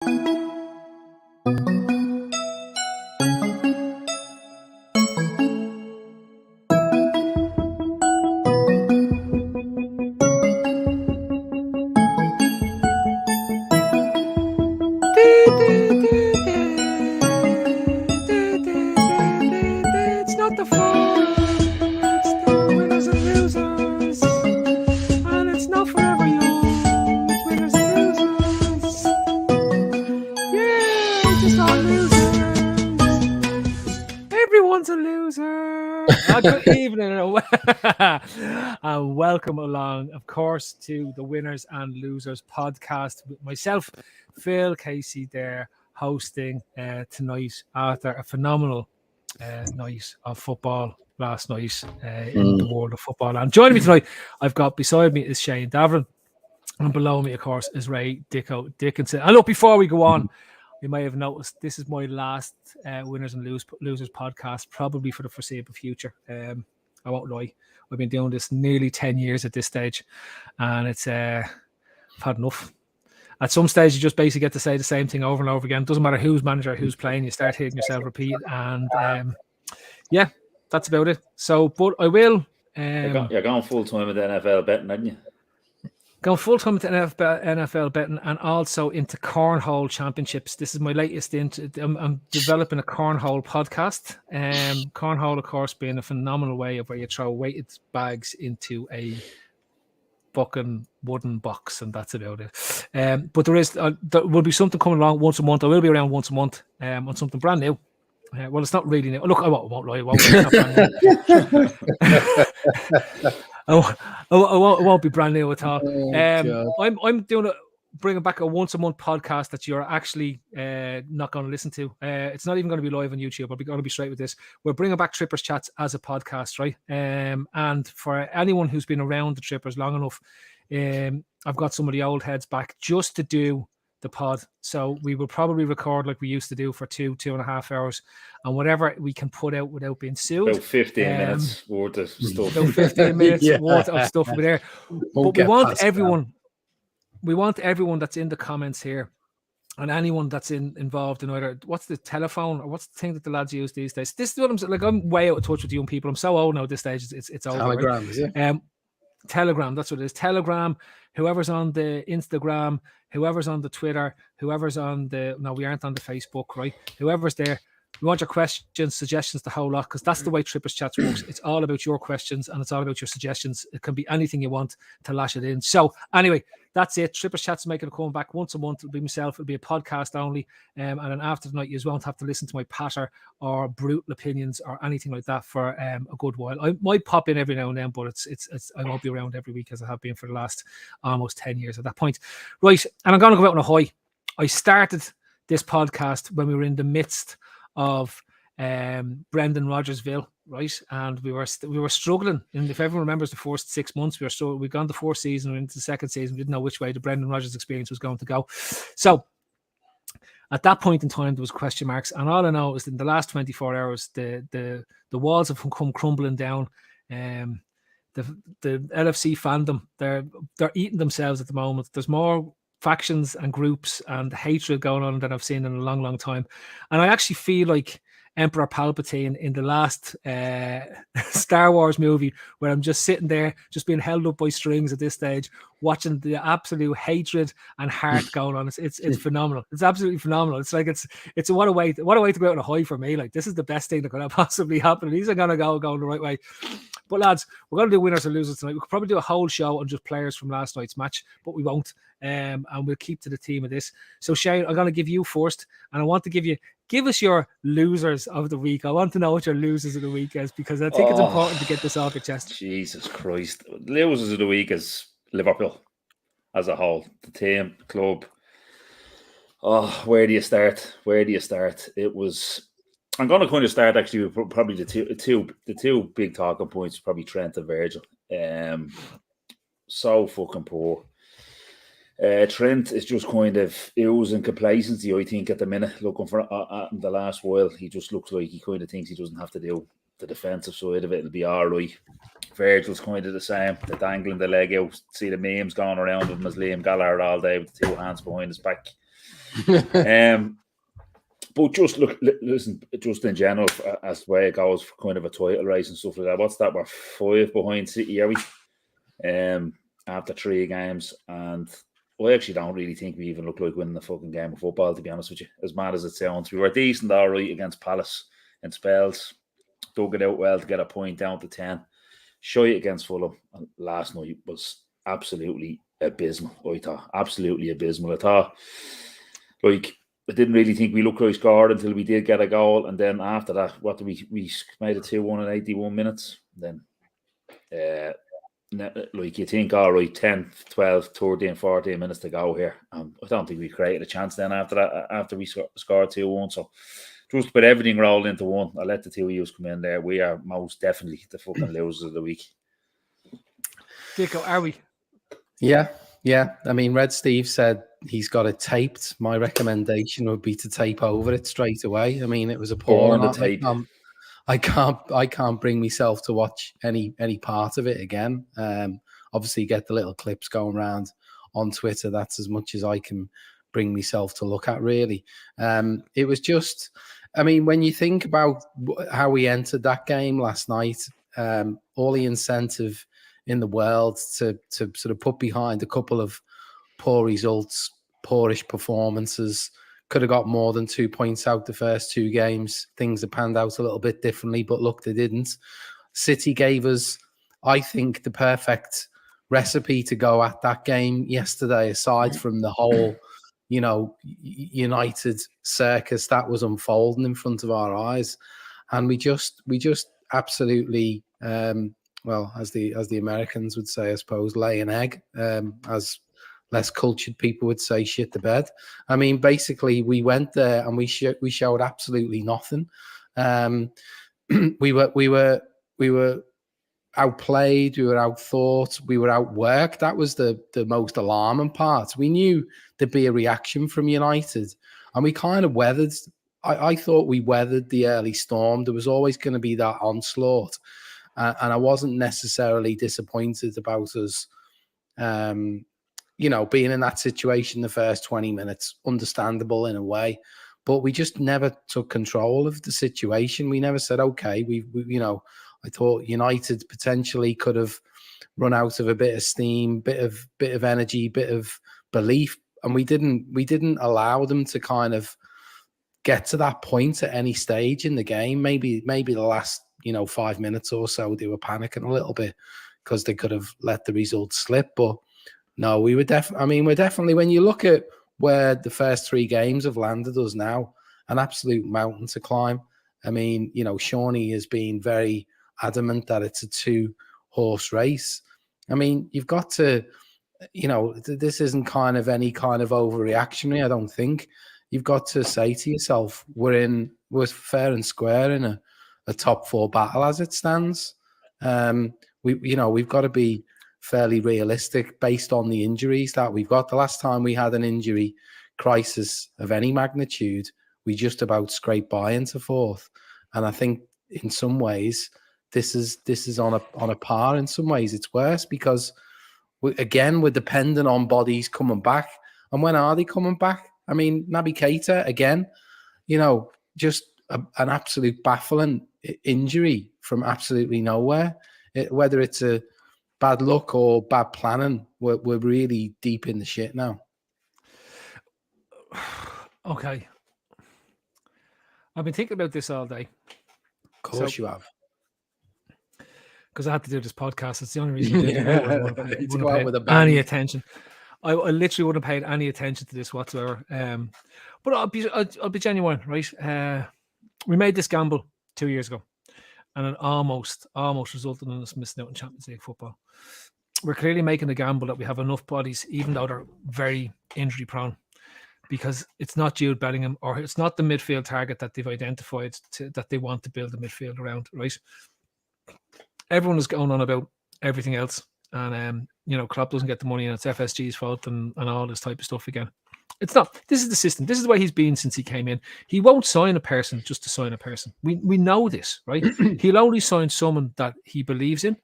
It's not the forum, it's the winners and losers, and it's not forever young. It's winners and losers. Yeah, it's just all losers. Everyone's a loser. Good evening and welcome along, of course, to the Winners and Losers podcast with myself, Phil Casey, there hosting tonight after a phenomenal night of football last night in the world of football. And joining me tonight, I've got beside me is Shane Davern, and below me, of course, is Ray Dicko Dickinson. And look, before we go on, you may have noticed this is my last Winners and Losers podcast, probably for the foreseeable future. I won't lie, I've been doing this nearly 10 years at this stage, and it's I've had enough. At some stage, you just basically get to say the same thing over and over again. It doesn't matter who's manager, who's playing. You start hitting yourself repeat. And yeah, that's about it. So, but I will... you're going full-time with the NFL betting, aren't you? Going full-time with the NFL betting and also into cornhole championships. This is my latest I'm developing a cornhole podcast. Cornhole, of course, being a phenomenal way of where you throw weighted bags into a fucking wooden box, and that's about it. But there will be something coming along once a month. I will be around once a month on something brand new. Well, it's not really new. Look, I won't lie. It won't be brand new at all. I'm doing bringing back a once a month podcast that you're actually not going to listen to. It's not even going to be live on YouTube. I'm going to be straight with this. We're bringing back Trippers Chats as a podcast, right? And for anyone who's been around the Trippers long enough, I've got some of the old heads back just to do the pod. So we will probably record like we used to do for 2.5 hours, and whatever we can put out without being sued. About 15 minutes worth of stuff. About 15 minutes worth of stuff over there. But we want everyone. We want everyone that's in the comments here, and anyone that's involved in either what's the telephone or what's the thing that the lads use these days. This is what I'm like. I'm way out of touch with young people. I'm so old now at this stage. It's over. Telegram, right? Is it? Telegram, that's what it is. Telegram, whoever's on the Instagram, whoever's on the Twitter, whoever's on the... No, we aren't on the Facebook, right? Whoever's there, we want your questions, suggestions, the whole lot, because that's the way Trippers Chats works. It's all about your questions, and it's all about your suggestions. It can be anything you want to lash it in. So, anyway, that's it. Trippers Chats making a comeback once a month. It'll be myself. It'll be a podcast only. And then after the night, you won't have to listen to my patter or brutal opinions or anything like that for a good while. I might pop in every now and then, but it's I won't be around every week as I have been for the last almost 10 years at that point. Right, and I'm going to go out on a high. I started this podcast when we were in the midst of Brendan Rodgersville, right? And we were struggling. And if everyone remembers the first 6 months, we'd gone the fourth season, into the second season, we didn't know which way the Brendan Rodgers experience was going to go. So at that point in time, there was question marks, and all I know is in the last 24 hours, the walls have come crumbling down. The LFC fandom, they're eating themselves at the moment. There's more factions and groups and hatred going on than I've seen in a long, long time. And I actually feel like Emperor Palpatine in the last Star Wars movie, where I'm just sitting there, just being held up by strings at this stage, watching the absolute hatred and heart going on. It's phenomenal. It's absolutely phenomenal. It's like it's what a way to go out on a high for me. Like, this is the best thing that could have possibly happened. These are gonna go the right way. But lads, we're gonna do winners and losers tonight. We could probably do a whole show on just players from last night's match, but we won't. And we'll keep to the theme of this. So Shane, I'm gonna give you first, and I want to give us your losers of the week. I want to know what your losers of the week is, because I think it's important to get this off your chest. Jesus Christ. Losers of the week is Liverpool as a whole. The team, the club. Where do you start? It was... I'm going to kind of start actually with probably the two big talking points, probably Trent and Virgil. So fucking poor. Trent is just kind of oozing complacency, I think, at the minute. Looking for the last while, he just looks like he kind of thinks he doesn't have to do the defensive side of it. It'll be all right. Virgil's kind of the same. They're dangling the leg out. See the memes going around of him as Liam Gallagher all day with the two hands behind his back. But just listen, just in general, as the way it goes for kind of a title race and stuff like that. What's that? We're 5 behind City, are we? After 3 games, and I actually don't really think we even look like winning the fucking game of football, to be honest with you. As mad as it sounds, we were decent, all right, against Palace in spells. Dug it out well to get a point down to 10. Shy against Fulham last night was absolutely abysmal. I thought absolutely abysmal. I thought, like, I didn't really think we looked like scored until we did get a goal, and then after that, what did we made it 2-1 in 81 minutes. Then, like, you think, all right, 10, 12, 13, 14 minutes to go here. I don't think we created a chance then after that, after we scored 2-1. So just with everything rolled into one, I let the two of you come in there. We are most definitely the fucking losers of the week. Dicko, are we? Yeah. I mean, Red Steve said he's got it taped. My recommendation would be to tape over it straight away. I mean, it was appalling. The tape. I can't bring myself to watch any part of it again. Obviously, get the little clips going around on Twitter. That's as much as I can bring myself to look at, really. It was just, I mean, when you think about how we entered that game last night, all the incentive in the world to sort of put behind a couple of poor results, poorish performances. Could have got more than 2 points out the first 2 games. Things have panned out a little bit differently, but look, they didn't. City gave us, I think, the perfect recipe to go at that game yesterday, aside from the whole, United circus that was unfolding in front of our eyes. And we just absolutely, well, as the Americans would say, I suppose, lay an egg, as less cultured people would say, shit the bed. I mean, basically, we went there and we showed absolutely nothing. We were outplayed, we were outthought, we were outworked. That was the most alarming part. We knew there'd be a reaction from United, and we kind of weathered. I thought we weathered the early storm. There was always going to be that onslaught, and I wasn't necessarily disappointed about us. Being in that situation the first 20 minutes, understandable in a way, but we just never took control of the situation. We never said, okay, we I thought United potentially could have run out of a bit of steam, bit of energy, bit of belief, and we didn't allow them to kind of get to that point at any stage in the game. Maybe the last 5 minutes or so they were panicking a little bit because they could have let the result slip, but no, we were we're definitely, when you look at where the first 3 games have landed us now, an absolute mountain to climb. I mean, Shawnee has been very adamant that it's a 2-horse race. I mean, you've got to, this isn't kind of any kind of overreactionary, I don't think. You've got to say to yourself, we're fair and square in a top 4 battle as it stands. We've got to be fairly realistic based on the injuries that we've got. The last time we had an injury crisis of any magnitude, we just about scraped by into 4th. And I think in some ways this is on a par. In some ways it's worse because we're dependent on bodies coming back. And when are they coming back? I mean, Naby Keita again, just an absolute baffling injury from absolutely nowhere. Whether it's a bad luck or bad planning, we're really deep in the shit now. Okay. I've been thinking about this all day. Of course you have. Because I had to do this podcast. It's the only reason I did it. Go out with a bang. Any attention. I literally wouldn't have paid any attention to this whatsoever. But I'll be genuine, right? We made this gamble 2 years ago, and it almost resulted in us missing out on Champions League football. We're clearly making a gamble that we have enough bodies, even though they're very injury prone, because it's not Jude Bellingham or it's not the midfield target that they've identified that they want to build the midfield around, right? Everyone is going on about everything else, and Klopp doesn't get the money and it's FSG's fault and all this type of stuff again. It's not. This is the system. This is the way he's been since he came in. He won't sign a person just to sign a person. We know this, right? He'll only sign someone that he believes in,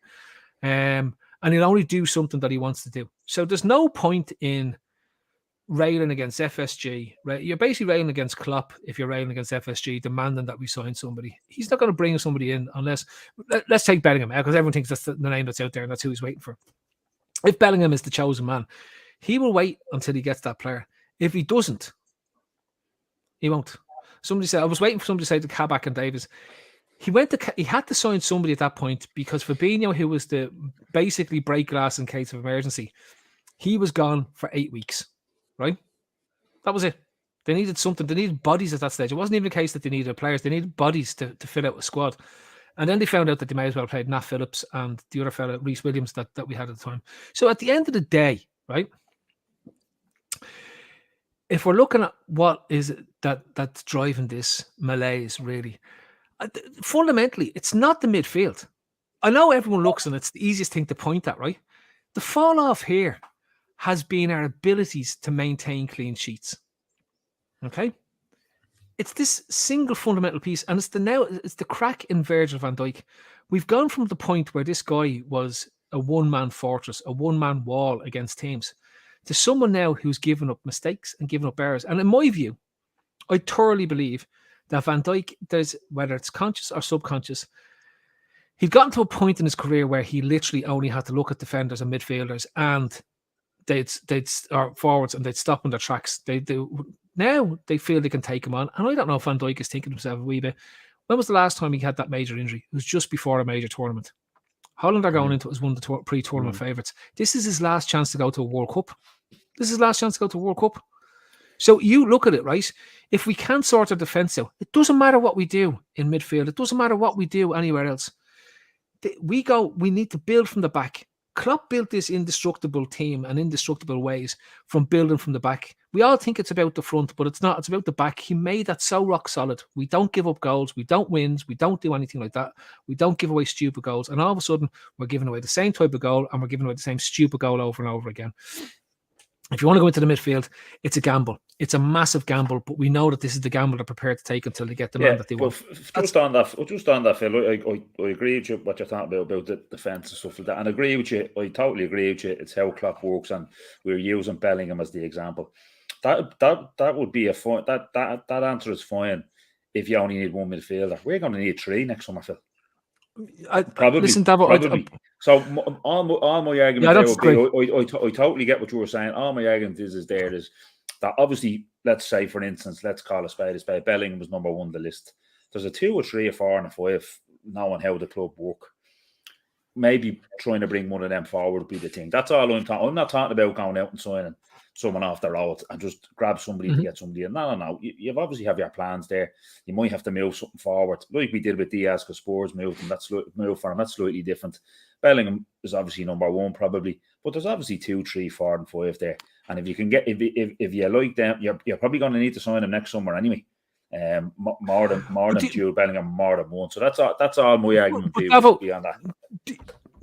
and he'll only do something that he wants to do. So there's no point in railing against FSG, right? You're basically railing against Klopp if you're railing against FSG, demanding that we sign somebody. He's not going to bring somebody in unless, let's take Bellingham out, because everyone thinks that's the name that's out there and that's who he's waiting for. If Bellingham is the chosen man, he will wait until he gets that player. If he doesn't, he won't. Somebody said, I was waiting for somebody to say to Kabak and Davis, he had to sign somebody at that point because Fabinho, who was the basically break glass in case of emergency, he was gone for 8 weeks. Right? That was it. They needed something. They needed bodies at that stage. It wasn't even a case that they needed players. They needed bodies to fill out a squad. And then they found out that they may as well have played Nat Phillips and the other fella, Reece Williams, that we had at the time. So at the end of the day, right, if we're looking at what is it that's driving this malaise, really, fundamentally, it's not the midfield. I know everyone looks and it's the easiest thing to point at, right? The fall off here has been our abilities to maintain clean sheets. Okay? It's this single fundamental piece, and it's the crack in Virgil van Dijk. We've gone from the point where this guy was a one-man fortress, a one-man wall against teams, to someone now who's given up mistakes and given up errors. And in my view, I thoroughly believe that Van Dijk, whether it's conscious or subconscious, he'd gotten to a point in his career where he literally only had to look at defenders and midfielders and they'd forwards and they'd stop in their tracks. Now they feel they can take him on. And I don't know if Van Dijk is thinking to himself a wee bit, when was the last time he had that major injury? It was just before a major tournament. Holland are going into it as one of the pre-tournament favourites. This is his last chance to go to a World Cup. So you look at it, right? If we can't sort our defence out, it doesn't matter what we do in midfield. It doesn't matter what we do anywhere else. We need to build from the back. Klopp built this indestructible team and indestructible ways from building from the back. We all think it's about the front, but it's not. It's about the back. He made that so rock solid. We don't give up goals. We don't win. We don't do anything like that. We don't give away stupid goals. And all of a sudden, we're giving away the same type of goal and we're giving away the same stupid goal over and over again. If you want to go into the midfield, it's a gamble. It's a massive gamble, but we know that this is the gamble they're prepared to take until they get the man that they want. Just on that, Phil, I agree with you what you're talking about the defence and stuff like that. And I agree with you. I totally agree with you. It's how Klopp works, and we're using Bellingham as the example. That would be a fine. That answer is fine if you only need one midfielder. We're going to need 3 next summer, Phil. Probably. Listen, Davo, probably. So all my argument there would be, I totally get what you were saying. All my argument is that obviously, let's say, for instance, let's call a spade. Bellingham was number 1 on the list. There's a 2 or 3 or 4 and a 5, knowing how the club work. Maybe trying to bring one of them forward would be the thing. That's all I'm talking. I'm not talking about going out and signing someone off the road and just grab somebody to get somebody in. No. You've obviously have your plans there. You might have to move something forward, like we did with Diaz because Spurs moved him. That's move for him. That's slightly different. Bellingham is obviously number 1 probably, but there's obviously 2, 3, 4, and 5 there. And if you can get, if you like them, you're probably going to need to sign them next summer anyway. More than Jude Bellingham, more than 1. So that's all my argument beyond that.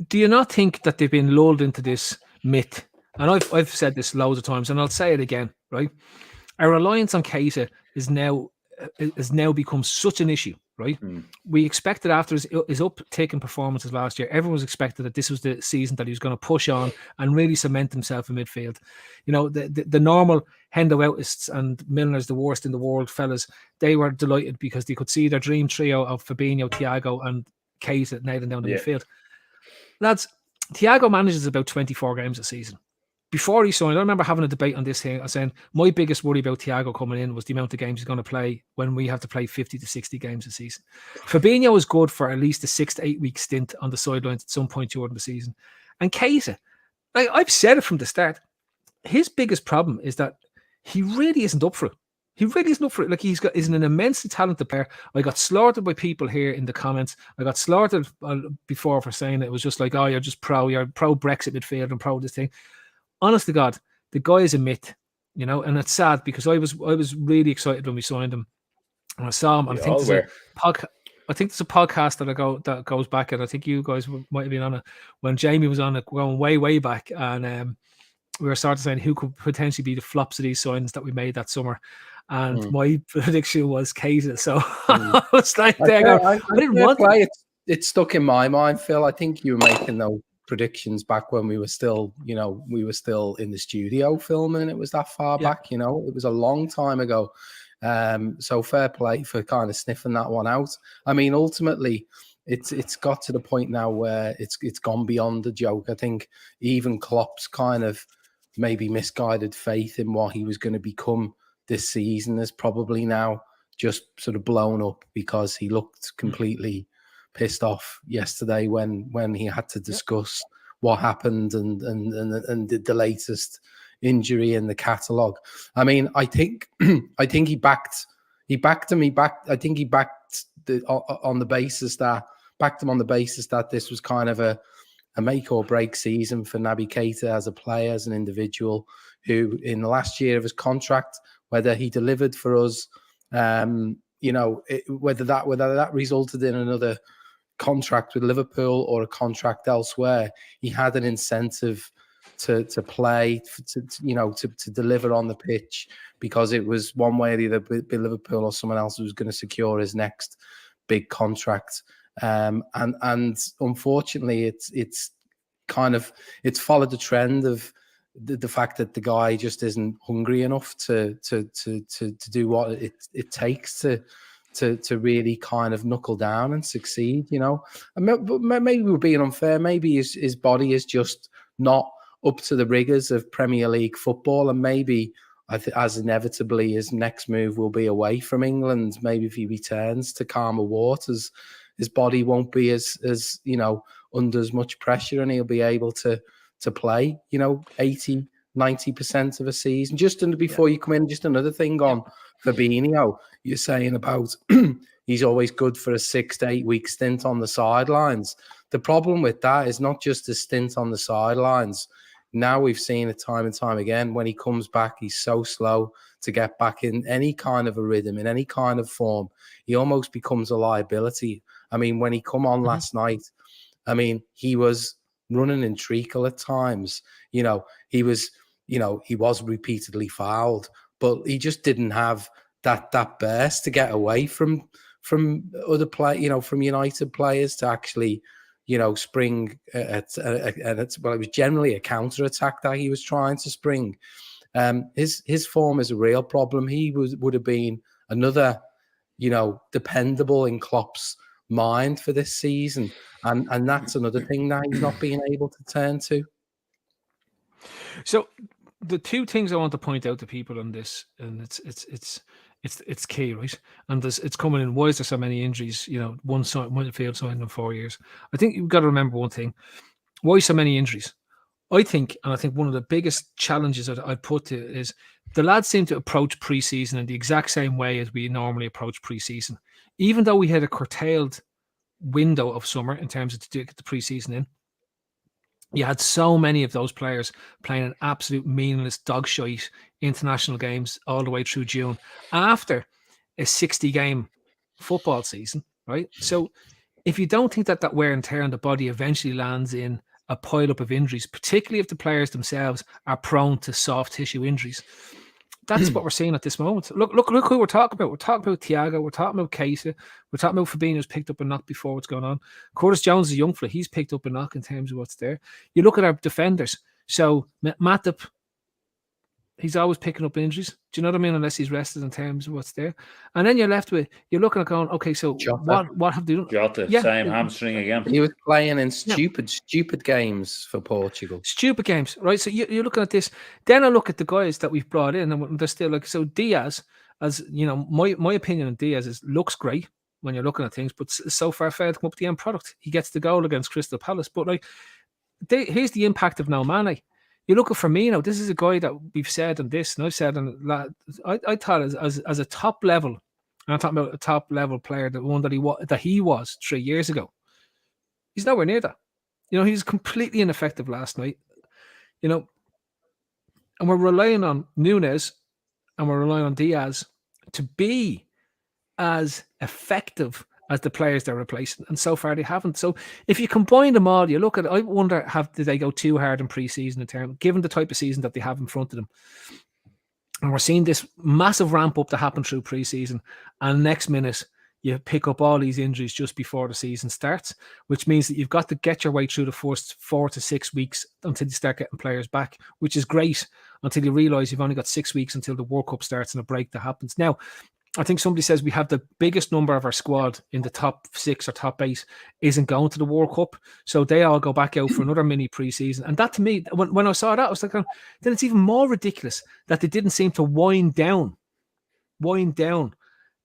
Do you not think that they've been lulled into this myth? And I've said this loads of times, and I'll say it again, right? Our reliance on Keita is now become such an issue, right? We expected after his uptick in performances last year, everyone was expected that this was the season that he was going to push on and really cement himself in midfield. You know, the normal Hendo outists and Milner's the worst in the world fellas, they were delighted because they could see their dream trio of Fabinho, Thiago, and Keita nailing down the midfield. Lads, Thiago manages about 24 games a season. Before he signed, I remember having a debate on this thing. I was saying my biggest worry about Thiago coming in was the amount of games he's going to play when we have to play 50 to 60 games a season. Fabinho was good for at least a 6 to 8 week stint on the sidelines at some point during the season. And Keita, I've said it from the start, his biggest problem is that he really isn't up for it. Like he's an immensely talented player. I got slaughtered by people here in the comments. I got slaughtered before for saying it was just like, oh, you're pro Brexit midfield and pro this thing. Honest to God, the guy is a myth, you know, and it's sad because I was really excited when we signed him, and I saw him. And I think there's a podcast that goes back, and I think you guys might have been on it when Jamie was on it, going way back, and we were starting saying who could potentially be the flops of these signings that we made that summer, and my prediction was Keita. So I was like, I didn't want it. It stuck in my mind, Phil. I think you were making predictions back when we were still, you know, we were still in the studio filming. It was that far back, you know, it was a long time ago. So fair play for kind of sniffing that one out. I mean, ultimately, it's got to the point now where it's gone beyond the joke. I think even Klopp's kind of maybe misguided faith in what he was going to become this season is probably now just sort of blown up, because he looked completely pissed off yesterday when he had to discuss what happened and the latest injury in the catalogue. I mean, I think he backed him. I think he backed on the basis that this was kind of a make or break season for Naby Keita as a player, as an individual, who in the last year of his contract, whether he delivered for us, you know, whether that resulted in another contract with Liverpool or a contract elsewhere, he had an incentive to play, to deliver on the pitch, because it was one way or the other, be Liverpool or someone else who was going to secure his next big contract. And unfortunately, it's followed the trend of the fact that the guy just isn't hungry enough to do what it takes to really kind of knuckle down and succeed, you know. And maybe we're being unfair. Maybe his body is just not up to the rigors of Premier League football, and maybe as inevitably his next move will be away from England. Maybe if he returns to calmer waters, his body won't be as you know, under as much pressure, and he'll be able to play, you know, 80-90% of a season. Just before you come in, just another thing on Fabinho. You're saying about he's always good for a 6 to 8 week stint on the sidelines. The problem with that is not just a stint on the sidelines. Now we've seen it time and time again. When he comes back, he's so slow to get back in any kind of a rhythm, in any kind of form. He almost becomes a liability. I mean, when he come on last night, I mean, he was running in treacle at times. You know, he was repeatedly fouled, but he just didn't have that burst to get away from other play, you know, from United players to actually, you know, spring it was generally a counter attack that he was trying to spring. His form is a real problem. He would have been another, you know, dependable in Klopp's mind for this season, and that's another thing that he's not being able to turn to. So the two things I want to point out to people on this, and it's key, right? And it's coming in. Why is there so many injuries? You know, one field signed in 4 years. I think you've got to remember one thing. Why so many injuries? I think one of the biggest challenges that I put to it is the lads seem to approach pre-season in the exact same way as we normally approach pre-season. Even though we had a curtailed window of summer in terms of to get the pre-season in, you had so many of those players playing an absolute meaningless dogshite international games all the way through June after a 60-game football season, right? So if you don't think that wear and tear on the body eventually lands in a pile up of injuries, particularly if the players themselves are prone to soft tissue injuries, that's what we're seeing at this moment. Look who we're talking about. We're talking about Thiago. We're talking about Keita. We're talking about Fabinho's picked up a knock before what's going on. Curtis Jones is a young fella. He's picked up a knock in terms of what's there. You look at our defenders. So Matip, he's always picking up injuries. Do you know what I mean? Unless he's rested in terms of what's there. And then you're left with, you're looking at going, okay, so what have they done? Jota, same hamstring again. He was playing in stupid games for Portugal. Stupid games, right? So you're looking at this. Then I look at the guys that we've brought in, and they're still like, so Diaz, as you know, my opinion on Diaz is looks great when you're looking at things, but so far failed to come up with the end product. He gets the goal against Crystal Palace, but like, here's the impact of no Mane. You look at Firmino. This is a guy that we've said on this, and I've said on. I thought as a top level, and I'm talking about a top level player, the one that he was 3 years ago. He's nowhere near that. You know, he's completely ineffective last night. You know, and we're relying on Núñez and we're relying on Diaz to be as effective as the players they're replacing, and so far they haven't. So if you combine them all, you look at, I wonder, did they go too hard in pre-season in terms, given the type of season that they have in front of them? And we're seeing this massive ramp up to happen through pre-season, and next minute you pick up all these injuries just before the season starts, which means that you've got to get your way through the first 4 to 6 weeks until you start getting players back, which is great until you realise you've only got 6 weeks until the World Cup starts and a break that happens. Now, I think somebody says we have the biggest number of our squad in the top 6 or top 8 isn't going to the World Cup. So they all go back out for another mini pre-season. And that to me, when I saw that, I was like, then it's even more ridiculous that they didn't seem to wind down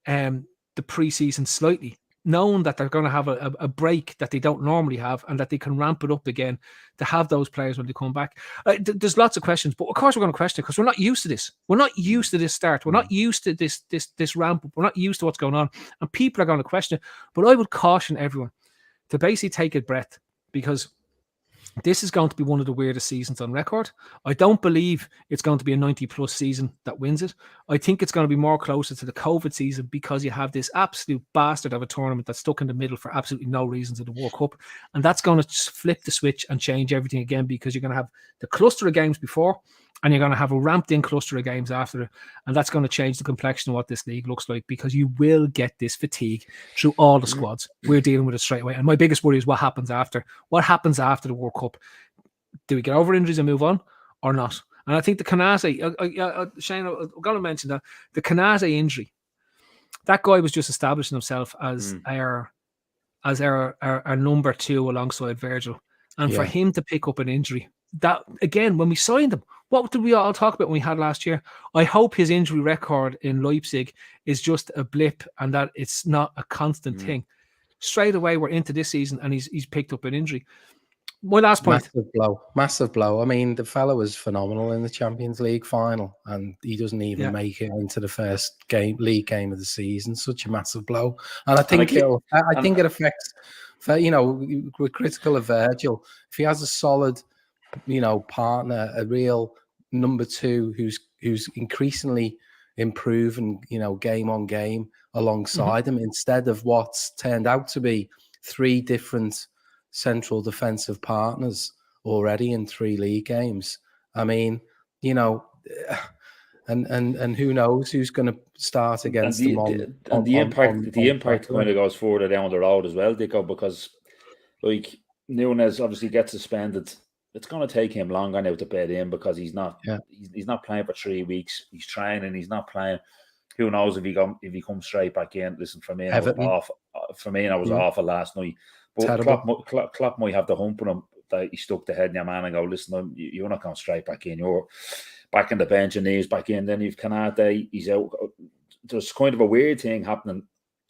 the pre-season slightly, knowing that they're going to have a break that they don't normally have and that they can ramp it up again to have those players when they come back. There's lots of questions, but of course we're going to question it because we're not used to this. We're not used to this start. We're not used to this ramp up. We're not used to what's going on, and people are going to question it. But I would caution everyone to basically take a breath, because this is going to be one of the weirdest seasons on record. I don't believe it's going to be a 90-plus season that wins it. I think it's going to be more closer to the COVID season, because you have this absolute bastard of a tournament that's stuck in the middle for absolutely no reason to the World Cup. And that's going to flip the switch and change everything again, because you're going to have the cluster of games before, and you're going to have a ramped-in cluster of games after it. And that's going to change the complexion of what this league looks like, because you will get this fatigue through all the squads. We're dealing with it straight away. And my biggest worry is what happens after. What happens after the World Cup? Do we get over injuries and move on or not? And I think the Kanate, Shane, I'm going to mention that the Kanate injury, that guy was just establishing himself as our number 2 alongside Virgil. And for him to pick up an injury, that again, when we signed him, what did we all talk about when we had last year? I hope his injury record in Leipzig is just a blip and that it's not a constant thing. Straight away, we're into this season and he's picked up an injury. My last point. Massive blow. I mean, the fella was phenomenal in the Champions League final, and he doesn't even make it into the first league game of the season. Such a massive blow. And I think it affects, we're critical of Virgil. If he has a solid, partner, a real number 2 who's increasingly improving, game on game alongside him, instead of what's turned out to be 3 different central defensive partners already in 3 league games. I mean, and who knows who's going to start against them on the impact kind of goes further down the road as well, Dicko, because like Nunes obviously gets suspended. It's going to take him longer now to bed in, because he's not playing for 3 weeks. He's training. He's not playing. Who knows if he comes straight back in? Listen, for me, I was awful last night. But Klopp might have the hump on him that he stuck the head in your man and go, listen, you're not going straight back in. You're back in the bench and he's back in. Then you've Kanate, he's out. There's kind of a weird thing happening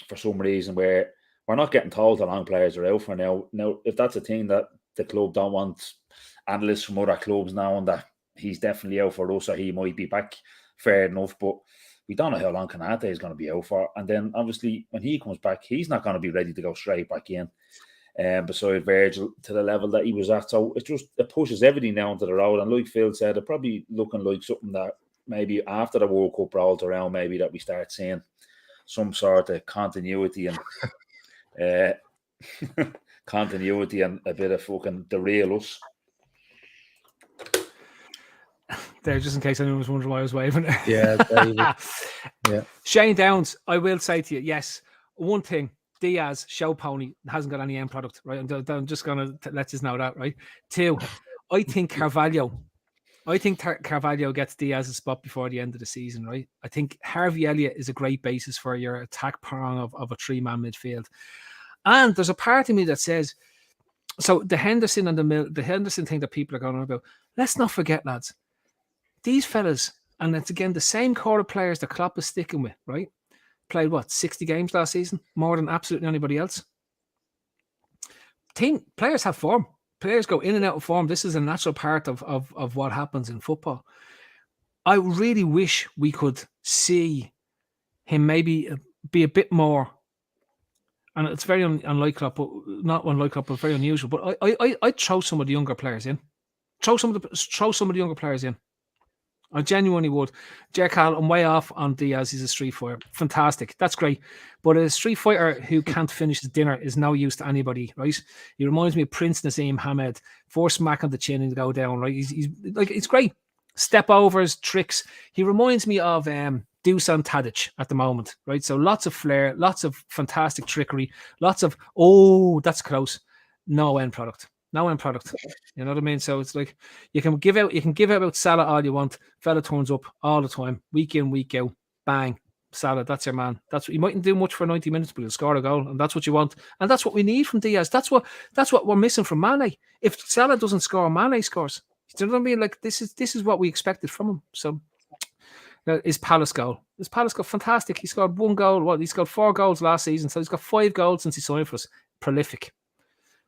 for some reason where we're not getting told how long players are out for now. Now, if that's a thing that the club don't want analysts from other clubs knowing that he's definitely out for us or he might be back, fair enough. But we don't know how long Kanate is going to be out for. And then, obviously, when he comes back, he's not going to be ready to go straight back in. Beside Virgil to the level that he was at. So it pushes everything down to the road. And like Phil said, it's probably looking like something that maybe after the World Cup rolls around, maybe that we start seeing some sort of continuity and a bit of fucking derail us. There, just in case anyone was wondering why I was waving. Yeah, David. Yeah. Shane Downs, I will say to you, yes, one thing. Diaz, show pony, hasn't got any end product, right? I'm just going to let you know that, right? 2, I think Carvalho gets Diaz's spot before the end of the season, right? I think Harvey Elliott is a great basis for your attack prong of a 3-man midfield. And there's a part of me that says, so the Henderson thing that people are going on about, let's not forget, lads, these fellas, and it's again the same core of players that Klopp is sticking with, right? Played 60 games last season, more than absolutely anybody else. Players have form. Players go in and out of form. This is a natural part of what happens in football. I really wish we could see him maybe be a bit more, and it's very unlike Klopp, but not unlike Klopp, but very unusual. But I'd throw some of the younger players in. Throw some of the younger players in. I genuinely would. Jerkal, I'm way off on Diaz. He's a street fighter. Fantastic. That's great. But a street fighter who can't finish his dinner is no use to anybody, right? He reminds me of Prince Naseem Hamed. 4 smack on the chin and go down, right? He's like, it's great. Step overs, tricks. He reminds me of Dusan Tadic at the moment, right? So lots of flair, lots of fantastic trickery, lots of, oh, that's close. No end product. No end product. You know what I mean? So it's like you can give out Salah all you want. Fella turns up all the time, week in, week out. Bang. Salah, that's your man. That's what you mightn't do much for 90 minutes, but he'll score a goal, and that's what you want. And that's what we need from Diaz. That's what we're missing from Mane. If Salah doesn't score, Mane scores. Do you know what I mean? Like this is what we expected from him. So his Palace goal. His Palace goal, fantastic. He scored 1 goal. He scored 4 goals last season. So he's got 5 goals since he signed for us. Prolific.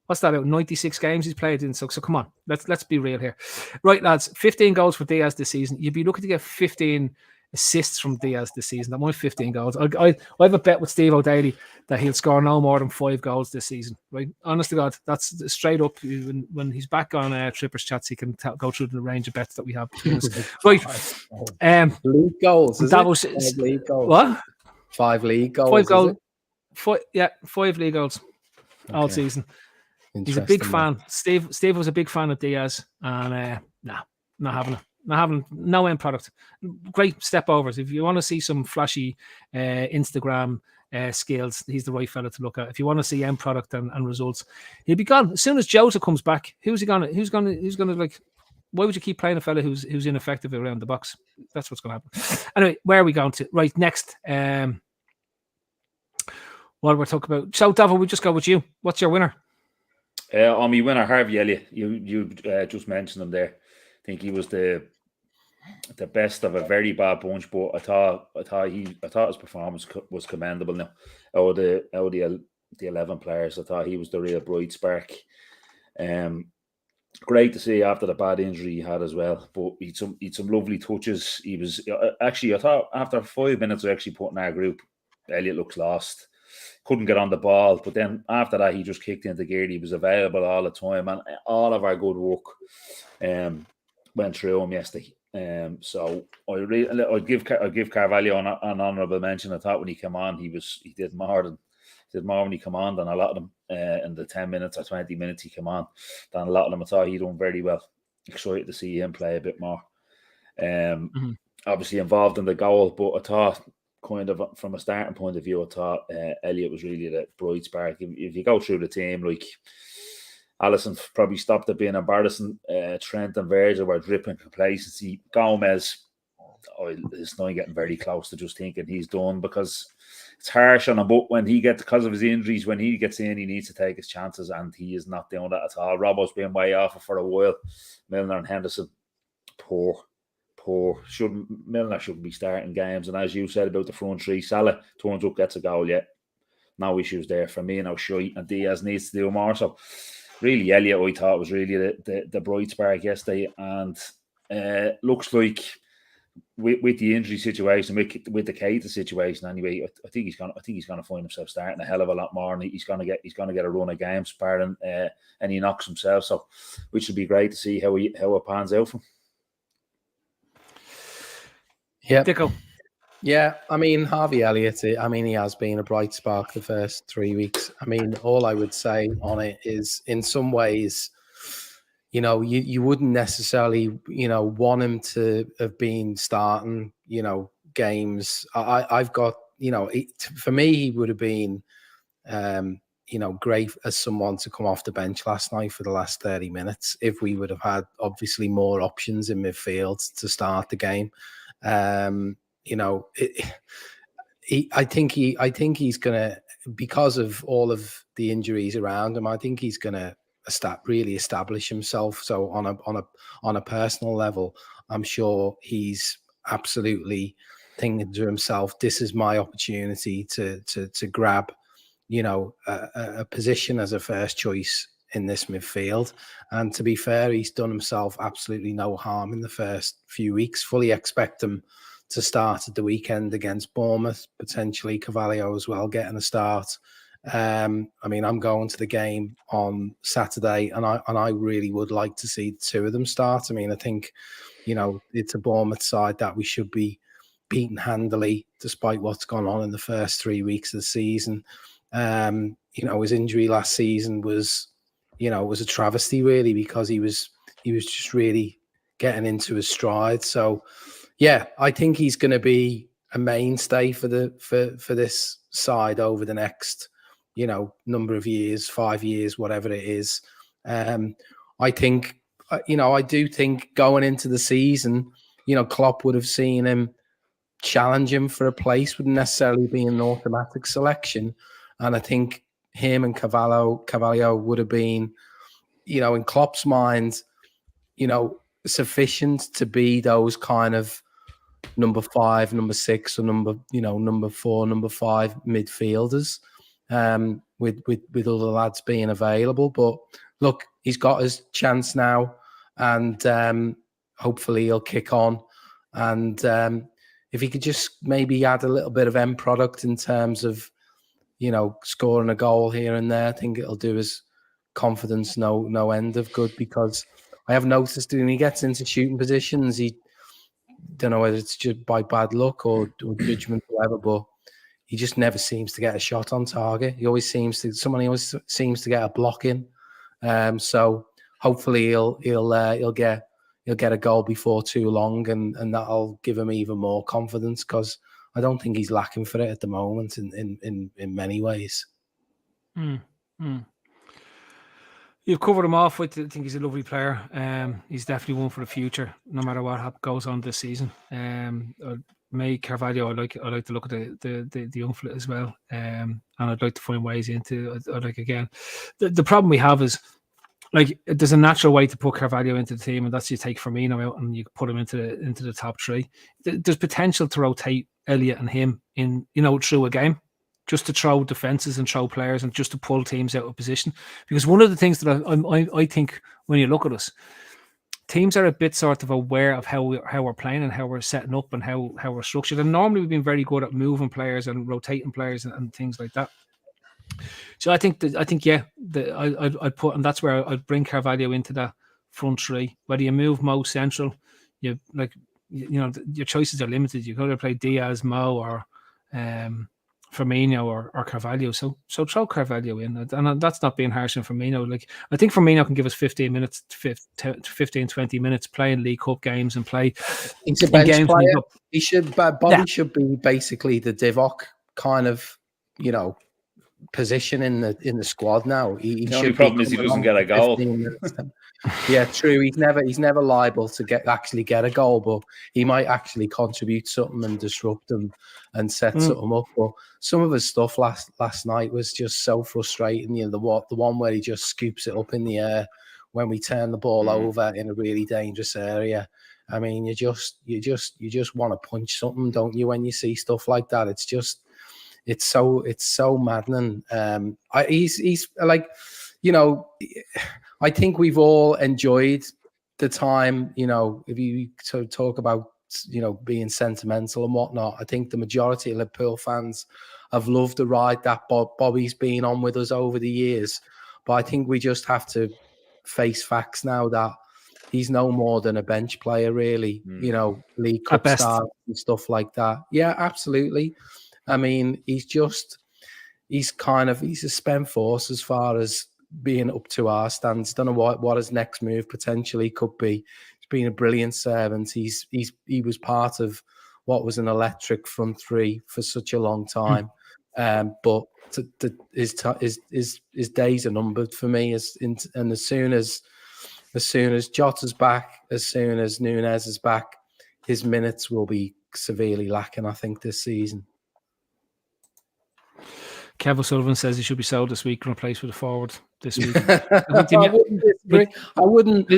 What's that about? 96 games he's played in. So come on, let's be real here. Right, lads, 15 goals for Diaz this season. You'd be looking to get 15 assists from Diaz this season. That might 15 goals. I have a bet with Steve O'Daly that he'll score no more than 5 goals this season. Right, honest to God, that's straight up. When he's back on Trippers chats, he can go through the range of bets that we have. Right, league goals. Is Davos, it? 5 league goals. What? 5 league goals. 5 goals. 5 league goals all season. He's a big fan. Steve was a big fan of Diaz, and not having it. Not having no end product. Great step overs. If you want to see some flashy Instagram skills, he's the right fella to look at. If you want to see end product and results, he'll be gone as soon as Jota comes back. Who's gonna like? Why would you keep playing a fella who's ineffective around the box? That's what's going to happen. Anyway, where are we going to? Right, next. What we're talking about. So, Davo, we just go with you. What's your winner? On my winner, Harvey Elliott. You just mentioned him there. I think he was the best of a very bad bunch, but I thought his performance was commendable. Now, out of the 11 players, I thought he was the real bright spark. Great to see after the bad injury he had as well. But he'd some lovely touches. He was actually, I thought after 5 minutes of actually putting our group, Elliott looks lost. Couldn't get on the ball, but then after that he just kicked into gear. He was available all the time, and all of our good work went through him yesterday. So I'd give Carvalho an honourable mention. I thought when he came on, he did more when he came on than a lot of them in the 10 minutes or 20 minutes he came on. Than a lot of them, I thought he done very well. Excited to see him play a bit more. Obviously involved in the goal, but I thought, kind of from a starting point of view, I thought Elliott was really the bright spark. If you go through the team, like Alisson probably stopped at being embarrassing. Trent and Virgil were dripping complacency. Gomez is not getting very close to just thinking he's done, because it's harsh on him. But because of his injuries, when he gets in, he needs to take his chances, and he is not doing that at all. Robbo's been way off for a while. Milner and Henderson, poor. Milner shouldn't be starting games. And as you said about the front three, Salah turns up, gets a goal yet. No issues there for me. Now Shite and Diaz needs to do more. So really, Elliott, I thought, was really the bright spark yesterday. And looks like with the injury situation, with the Keita situation, anyway, I think he's gonna find himself starting a hell of a lot more, and he's gonna get a run of games, pardon, and he knocks himself. So, which would be great to see how it pans out for him. Yeah, Dicko. Yeah, I mean, Harvey Elliott, he has been a bright spark the first 3 weeks. I mean, all I would say on it is, in some ways, you wouldn't necessarily, want him to have been starting, games. I've got, for me, he would have been, great as someone to come off the bench last night for the last 30 minutes if we would have had, obviously, more options in midfield to start the game. I think he's gonna, because of all of the injuries around him, I think he's gonna really establish himself. So on a personal level, I'm sure he's absolutely thinking to himself, this is my opportunity to grab, a position as a first choice in this midfield. And to be fair, he's done himself absolutely no harm in the first few weeks. Fully expect him to start at the weekend against Bournemouth, potentially Carvalho as well getting a start. I'm going to the game on Saturday, and I really would like to see the two of them start. I think, it's a Bournemouth side that we should be beaten handily, despite what's gone on in the first 3 weeks of the season. His injury last season was a travesty, really, because he was just really getting into his stride. So, yeah, I think he's going to be a mainstay for this side over the next, number of years, 5 years, whatever it is. I think, I do think going into the season, Klopp would have seen him challenge him for a place, wouldn't necessarily be an automatic selection. And I think him and Carvalho would have been, in Klopp's mind, sufficient to be those kind of number 5, number 6, or number 4, number 5 midfielders, with other lads being available. But look, he's got his chance now, and hopefully he'll kick on. And if he could just maybe add a little bit of end product in terms of, scoring a goal here and there, I think it'll do his confidence no end of good, because I have noticed when he gets into shooting positions, he don't know whether it's just by bad luck or judgment or whatever, but he just never seems to get a shot on target. He always seems to get a block in. So hopefully he'll get a goal before too long, and that'll give him even more confidence, because I don't think he's lacking for it at the moment in many ways. You've covered him off. I think he's a lovely player. He's definitely one for the future, no matter what goes on this season. May Carvalho, I like to look at the young fella as well, and I'd like to find ways into. Again, the problem we have is, there's a natural way to put Carvalho into the team, and that's you take Firmino out and you put him into the top 3. There's potential to rotate Elliott and him in, through a game, just to throw defenses and throw players and just to pull teams out of position. Because one of the things that I think when you look at us, teams are a bit sort of aware of how we're playing and how we're setting up and how we're structured. And normally we've been very good at moving players and rotating players and things like that. So I'd put, and that's where I'd bring Carvalho into that front 3. Whether you move Mo central, your choices are limited. You go to play Diaz, Mo, or Firmino or Carvalho. So throw Carvalho in, and that's not being harsh on Firmino. I think Firmino can give us 15, 20 minutes playing League Cup games and play. He's a bench player. He should. Bobby should be basically the Divock kind of, position in the squad now. The only problem is he doesn't get a goal. Yeah, true. He's never liable to actually get a goal, but he might actually contribute something and disrupt them and set something up. But some of his stuff last night was just so frustrating. The one where he just scoops it up in the air when we turn the ball over in a really dangerous area. I mean, you just want to punch something, don't you, when you see stuff like that? It's so maddening. He's like, I think we've all enjoyed the time, if you sort of talk about, being sentimental and whatnot. I think the majority of Liverpool fans have loved the ride that Bobby's been on with us over the years. But I think we just have to face facts now that he's no more than a bench player, really, League Cup star and stuff like that. Yeah, absolutely. I mean, he's a spent force as far as being up to our stands. Don't know what his next move potentially could be. He's been a brilliant servant. He was part of what was an electric front 3 for such a long time. But his days are numbered for me. And as soon as Jota's back, as soon as Nunez is back, his minutes will be severely lacking, I think, this season. Kev O'Sullivan says he should be sold this week and replaced with a forward this week. I wouldn't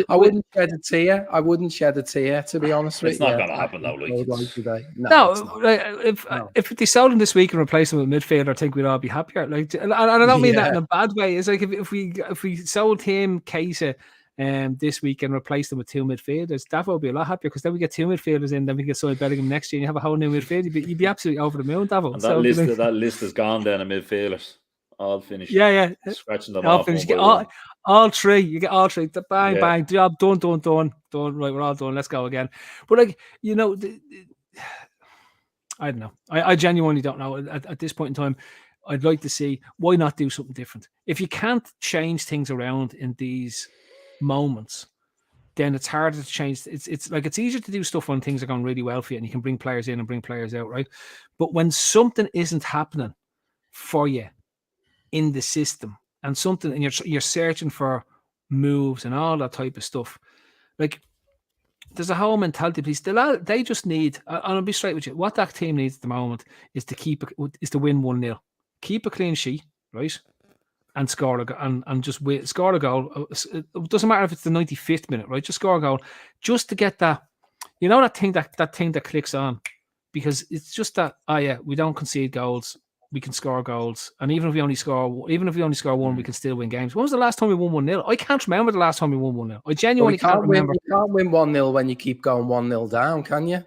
shed a tear. I wouldn't shed a tear, to be honest with you. It's not going to happen, though, If they sold him this week and replaced him with midfielder, I think we'd all be happier. And I don't mean that in a bad way. It's like if we sold him Keita this week and replaced them with 2 midfielders, Davo will be a lot happier, because then we get 2 midfielders in, then we get Sonny Bellingham next year and you have a whole new midfield. You'd be absolutely over the moon, Davo. And that list is gone then of midfielders. All finished. Yeah. Scratching them all off. Finished. You get all 3. You get all 3. Bang, bang. Job done. Right, we're all done. Let's go again. But I don't know. I genuinely don't know. At this point in time, I'd like to see, why not do something different? If you can't change things around in these moments, then it's harder to change. It's like it's easier to do stuff when things are going really well for you and you can bring players in and bring players out, right? But when something isn't happening for you in the system and something, and you're searching for moves and all that type of stuff, like there's a whole mentality piece. They just need, and I'll be straight with you, what that team needs at the moment is to win 1-0, keep a clean sheet, right? And score and just score a goal. It doesn't matter if it's the 95th minute, right? Just score a goal, just to get that, that thing that clicks on, because it's just that. Oh yeah, we don't concede goals, we can score goals, and even if we only score one, we can still win games. When was the last time we won 1-0? I can't remember the last time we won 1-0. I genuinely can't remember. You can't win 1-0 when you keep going 1-0 down, can you?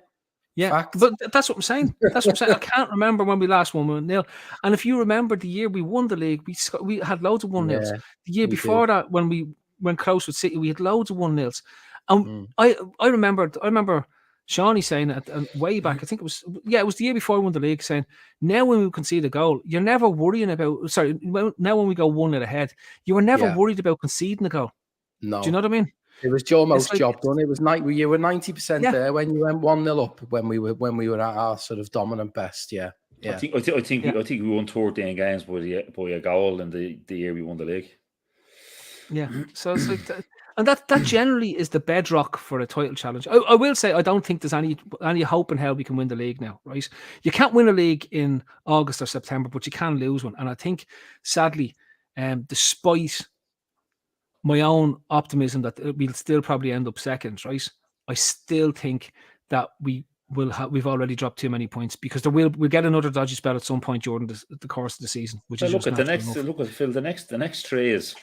Yeah, Fact. But that's what I'm saying. I can't remember when we last won 1-0. And if you remember the year we won the league, we had loads of 1-0s. Yeah, the year before that, when we went close with City, we had loads of 1-0s. And I remember Shawnee saying it way back. I think it was the year before we won the league, saying, now when we concede a goal, you're never worrying about. Sorry, now when we go 1-0 ahead, you were never worried about conceding a goal. No, do you know what I mean? It was almost job done. It was you were 90% there when you went 1-0 up when we were at our sort of dominant best. Yeah. I think we won 14 games by a goal in the year we won the league. Yeah. So it's like that, and that generally is the bedrock for a title challenge. I will say I don't think there's any hope in hell we can win the league now, right? You can't win a league in August or September, but you can lose one. And I think sadly, despite my own optimism that we'll still probably end up second, right? I still think that we've already dropped too many points, because we'll get another dodgy spell at some point during the course of the season. Which is look at Phil. The next three is,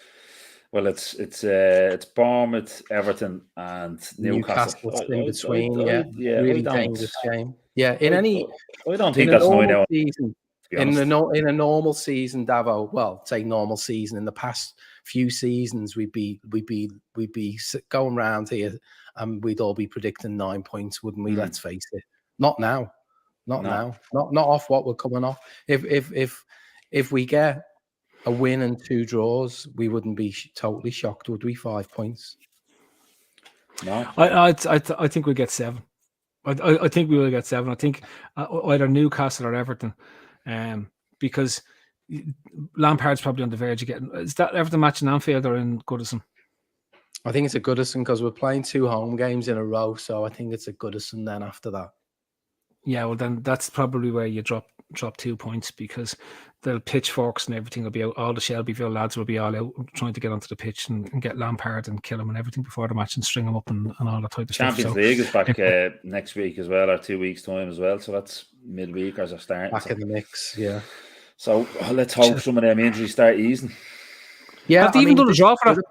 well, it's Bournemouth, Everton, and Newcastle. In between, really dangerous game. Yeah, I don't think that's normal season. In a normal season, Davo. Well, say normal season. In the past few seasons, we'd be going round here, and we'd all be predicting 9 points, wouldn't we? Let's face it. Not now. Not off what we're coming off. If we get a win and 2 draws, we wouldn't be totally shocked, would we? 5 points. No, I think we'll get 7. I think we will get 7. I think either Newcastle or Everton. Because Lampard's probably on the verge of getting. Is that Everton match in Anfield or in Goodison? I think it's a Goodison, because we're playing 2 home games in a row, so I think it's a Goodison then after that. Yeah, well then that's probably where you drop 2 points, because the pitchforks and everything will be out. All the Shelbyville lads will be all out trying to get onto the pitch and get Lampard and kill him and everything before the match and string him up and all that type of stuff. Champions League is back next week as well, or 2 weeks' time as well. So that's midweek as a start. Back in the mix, yeah. So let's hope some of them injuries start easing. Yeah, have they even done a draw for that?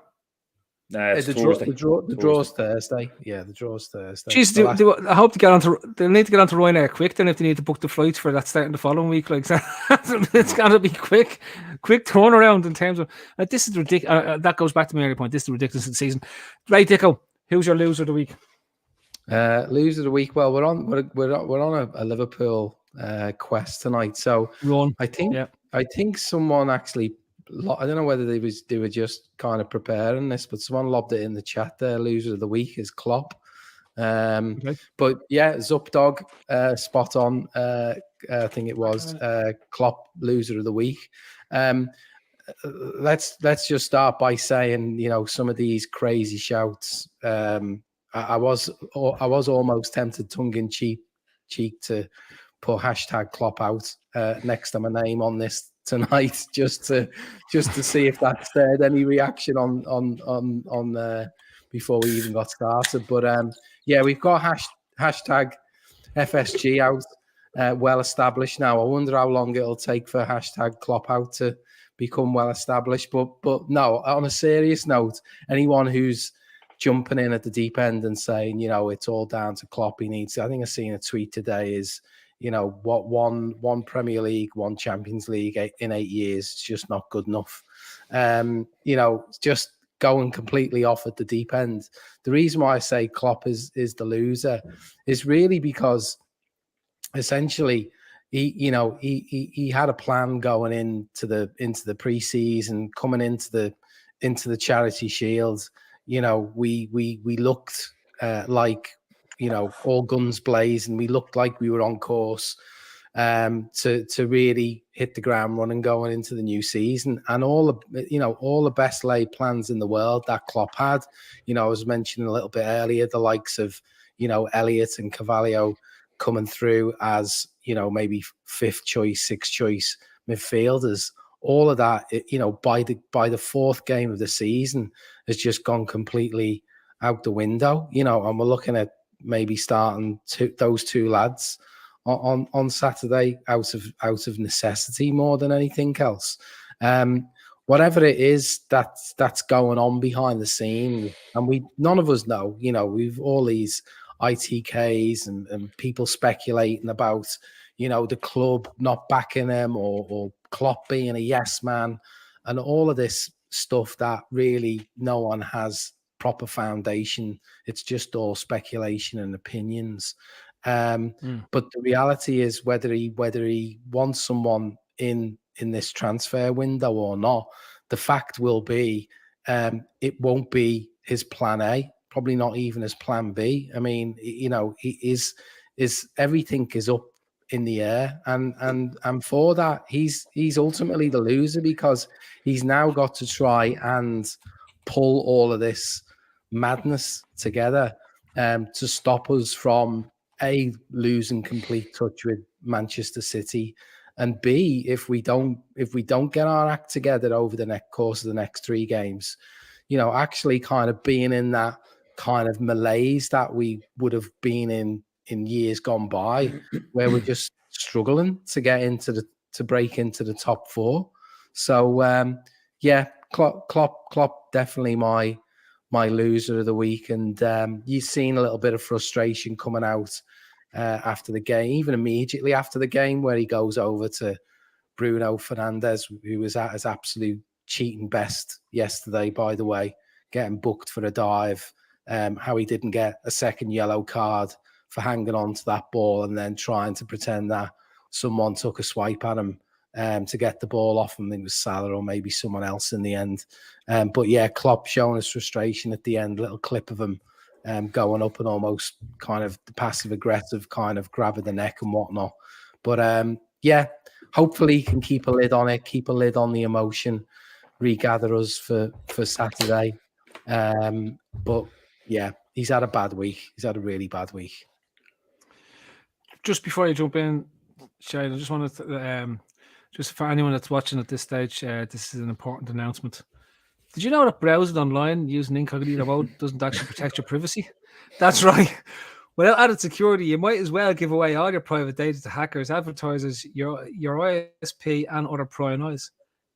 The draw's Thursday. Yeah, the draw's Thursday. Jeez, I hope they'll need to get onto Ryanair quick then if they need to book the flights for that starting the following week. Like it's got to be quick turnaround in terms of this is ridiculous. That goes back to my earlier point. This is the ridiculous of the season. Right, Dicko, who's your loser of the week? Loser of the week. Well, we're on a Liverpool quest tonight. So I think someone actually. I don't know whether they were just kind of preparing this, but someone lobbed it in the chat there. Loser of the week is Klopp. But yeah, Zupdog, spot on. I think it was Klopp, loser of the week. Let's just start by saying, some of these crazy shouts. I was almost tempted, tongue in cheek, to put hashtag Klopp out next to my name on this tonight, just to see if that stirred any reaction on before we even got started. But we've got hashtag FSG out, well established now. I wonder how long it'll take for hashtag Klopp out to become well established. But no, on a serious note, anyone who's jumping in at the deep end and saying, it's all down to Klopp, he needs. I think I've seen a tweet today is, what one Premier League, one Champions League in 8 years, it's just not good enough. Just going completely off at the deep end. The reason why I say Klopp is the loser is really because essentially he had a plan going into the pre-season, coming into the Charity Shield. we looked like, all guns blazing. We looked like we were on course to really hit the ground running going into the new season, and all the best laid plans in the world that Klopp had. I was mentioning a little bit earlier the likes of Elliott and Carvalho coming through as maybe 5th choice, 6th choice midfielders. All of that, by the 4th game of the season, has just gone completely out the window. And we're looking at maybe starting those 2 lads on Saturday out of necessity more than anything else. Whatever it is that's going on behind the scene, and none of us know. We've all these ITKs and people speculating about the club not backing him or Klopp being a yes man, and all of this stuff that really no one has proper foundation. It's just all speculation and opinions. But the reality is whether he wants someone in this transfer window or not, the fact will be it won't be his plan A, probably not even his plan B. I mean, he is everything is up in the air, and for that he's ultimately the loser, because he's now got to try and pull all of this madness together to stop us from A, losing complete touch with Manchester City, and B, if we don't get our act together over the course of the next 3 games, actually kind of being in that kind of malaise that we would have been in years gone by, where we're just struggling to break into the top 4. So Klopp definitely my loser of the week, and you've seen a little bit of frustration coming out after the game, even immediately after the game, where he goes over to Bruno Fernandes, who was at his absolute cheating best yesterday, by the way, getting booked for a dive, how he didn't get a second yellow card for hanging on to that ball and then trying to pretend that someone took a swipe at him to get the ball off him. I think it was Salah or maybe someone else in the end. But yeah, Klopp showing his frustration at the end, little clip of him going up and almost kind of the passive-aggressive kind of grabbing the neck and whatnot. But hopefully he can keep a lid on it, keep a lid on the emotion, regather us for Saturday. But yeah, he's had a bad week. He's had a really bad week. Just before you jump in, Shane, I just wanted to, just for anyone that's watching at this stage, this is an important announcement. Did you know that browsing online using incognito mode doesn't actually protect your privacy? That's right. Without added security, you might as well give away all your private data to hackers, advertisers, your ISP, and other prying eyes.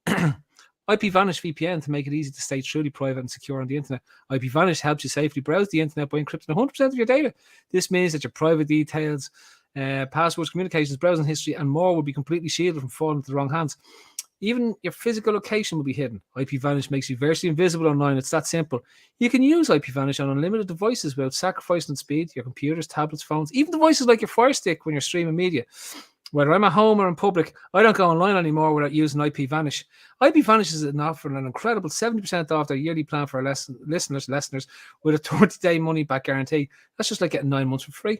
IPVanish VPN to make it easy to stay truly private and secure on the internet. IPVanish helps you safely browse the internet by encrypting 100% of your data. This means that your private details, passwords, communications, browsing history, and more will be completely shielded from falling into the wrong hands. Even your physical location will be hidden. IPVanish makes you virtually invisible online. It's that simple. You can use IPVanish on unlimited devices without sacrificing speed, your computers, tablets, phones, even devices like your Fire Stick when you're streaming media. Whether I'm at home or in public, I don't go online anymore without using IPVanish. IPVanish is offering an incredible 70% off their yearly plan for our listeners with a 30-day money-back guarantee. That's just like getting 9 months for free.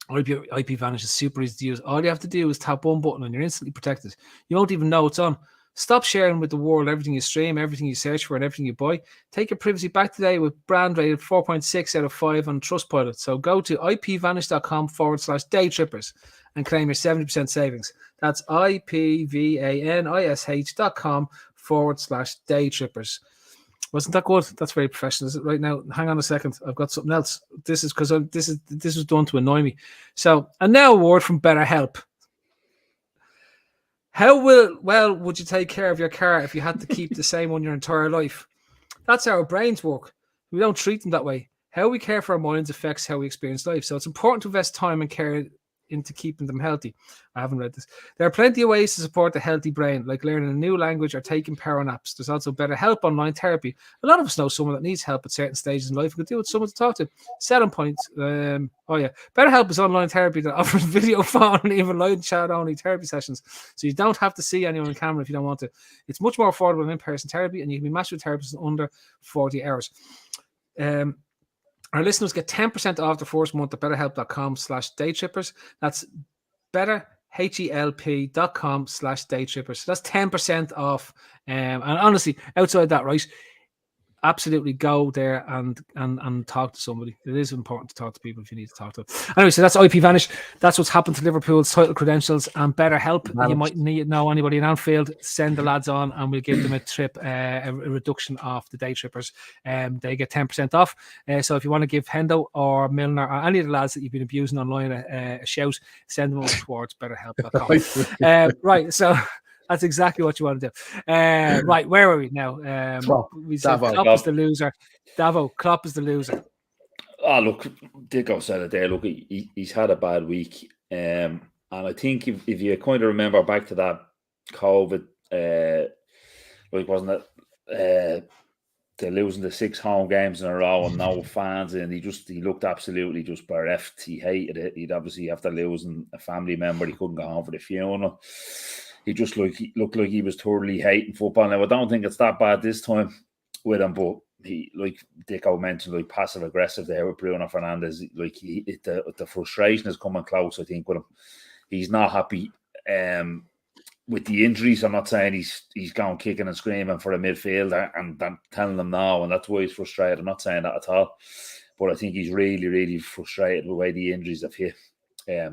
IPVanish is super easy to use. All you have to do is tap one button and you're instantly protected. You won't even know it's on. Stop sharing with the world everything you stream, everything you search for, and everything you buy. Take your privacy back today with brand rated 4.6 out of 5 on Trustpilot. So go to ipvanish.com/daytrippers and claim your 70% savings. That's ipvanish.com/daytrippers. Wasn't that good? That's very professional, is it? Right now, hang on a second. I've got something else. This is because this was done to annoy me. So, and now a word from BetterHelp. How well would you take care of your car if you had to keep the same one your entire life? That's how our brains work. We don't treat them that way. How we care for our minds affects how we experience life. So it's important to invest time and care into keeping them healthy. I haven't read this. There are plenty of ways to support the healthy brain, like learning a new language or taking power naps. There's also BetterHelp online therapy. A lot of us know someone that needs help at certain stages in life. We could do with someone to talk to. Selling points. BetterHelp is online therapy that offers video, phone, and even live chat only therapy sessions. So you don't have to see anyone on camera if you don't want to. It's much more affordable than in-person therapy, and you can be matched with therapists in under 40 hours. Our listeners get 10% off the first month at betterhelp.com/daytrippers. That's betterhelp.com/daytrippers. That's 10% off. And honestly, outside that, right, absolutely go there and talk to somebody. It is important to talk to people if you need to talk to them. Anyway, so that's IP Vanish. That's what's happened to Liverpool's title credentials and BetterHelp. You might know anybody in Anfield, send the lads on and we'll give them a trip, a reduction off the day trippers. They get 10% off. So if you want to give Hendo or Milner or any of the lads that you've been abusing online a shout, send them over towards betterhelp.com. Right, so that's exactly what you want to do. Right, where are we now? We said Klopp is the loser. Davo, Klopp is the loser. Oh, look, Dicko said it there. Look, he's had a bad week. And I think if you kind of remember back to that COVID, wasn't it? They're losing the 6 home games in a row and no fans, and he looked absolutely just bereft. He hated it. He'd obviously, after losing a family member, he couldn't go home for the funeral. He just looked like he was totally hating football. Now, I don't think it's that bad this time with him, but he, like Dicko mentioned, like passive aggressive there with Bruno Fernandes. Like the frustration is coming close, I think, with him. He's not happy with the injuries. I'm not saying he's gone kicking and screaming for a midfielder and telling them no, and that's why he's frustrated. I'm not saying that at all. But I think he's really, really frustrated with the way the injuries have hit.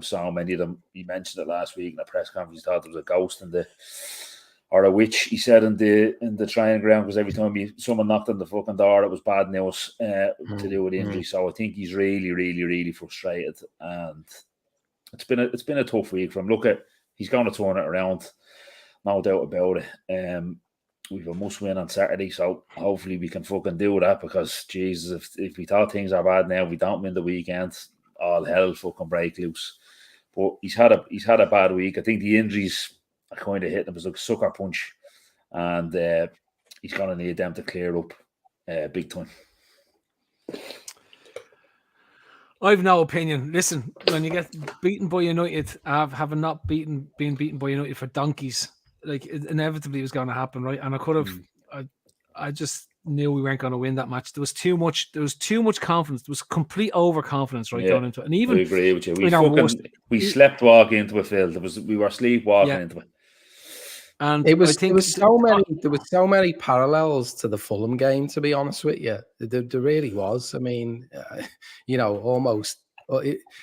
So many of them, he mentioned it last week in a press conference, he thought there was a ghost or a witch, he said, in the training ground, because every time someone knocked on the fucking door, it was bad news to do with injury. So I think he's really, really, really frustrated, and it's been a tough week for him. Look, he's going to turn it around, no doubt about it. We've a must win on Saturday, so hopefully we can fucking do that, because Jesus, if we thought things are bad now, we don't win the weekend, all hell fucking break loose. But he's had a bad week. I think the injuries are kind of hitting him as a sucker punch, and he's going to need them to clear up big time. I've no opinion. Listen, when you get beaten by United, having not been beaten by United for donkeys, like it inevitably was going to happen, right? And I could have, I just knew we weren't going to win that match. There was too much confidence. There was complete overconfidence, right, going into it. And even I agree with you. We slept walking into a field. We were sleepwalking into it. And there was so many parallels to the Fulham game, to be honest with you. There really was. I mean, almost,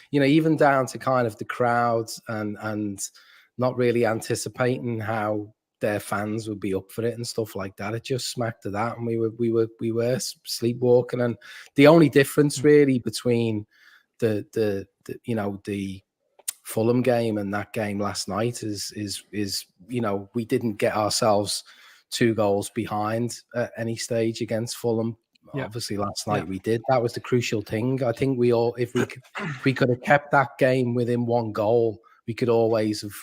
even down to kind of the crowds and not really anticipating how their fans would be up for it and stuff like that. It just smacked to that, and we were sleepwalking. And the only difference really between the Fulham game and that game last night is we didn't get ourselves 2 goals behind at any stage against Fulham. Yeah. Obviously last night we did. That was the crucial thing. I think if we could have kept that game within 1 goal, we could always have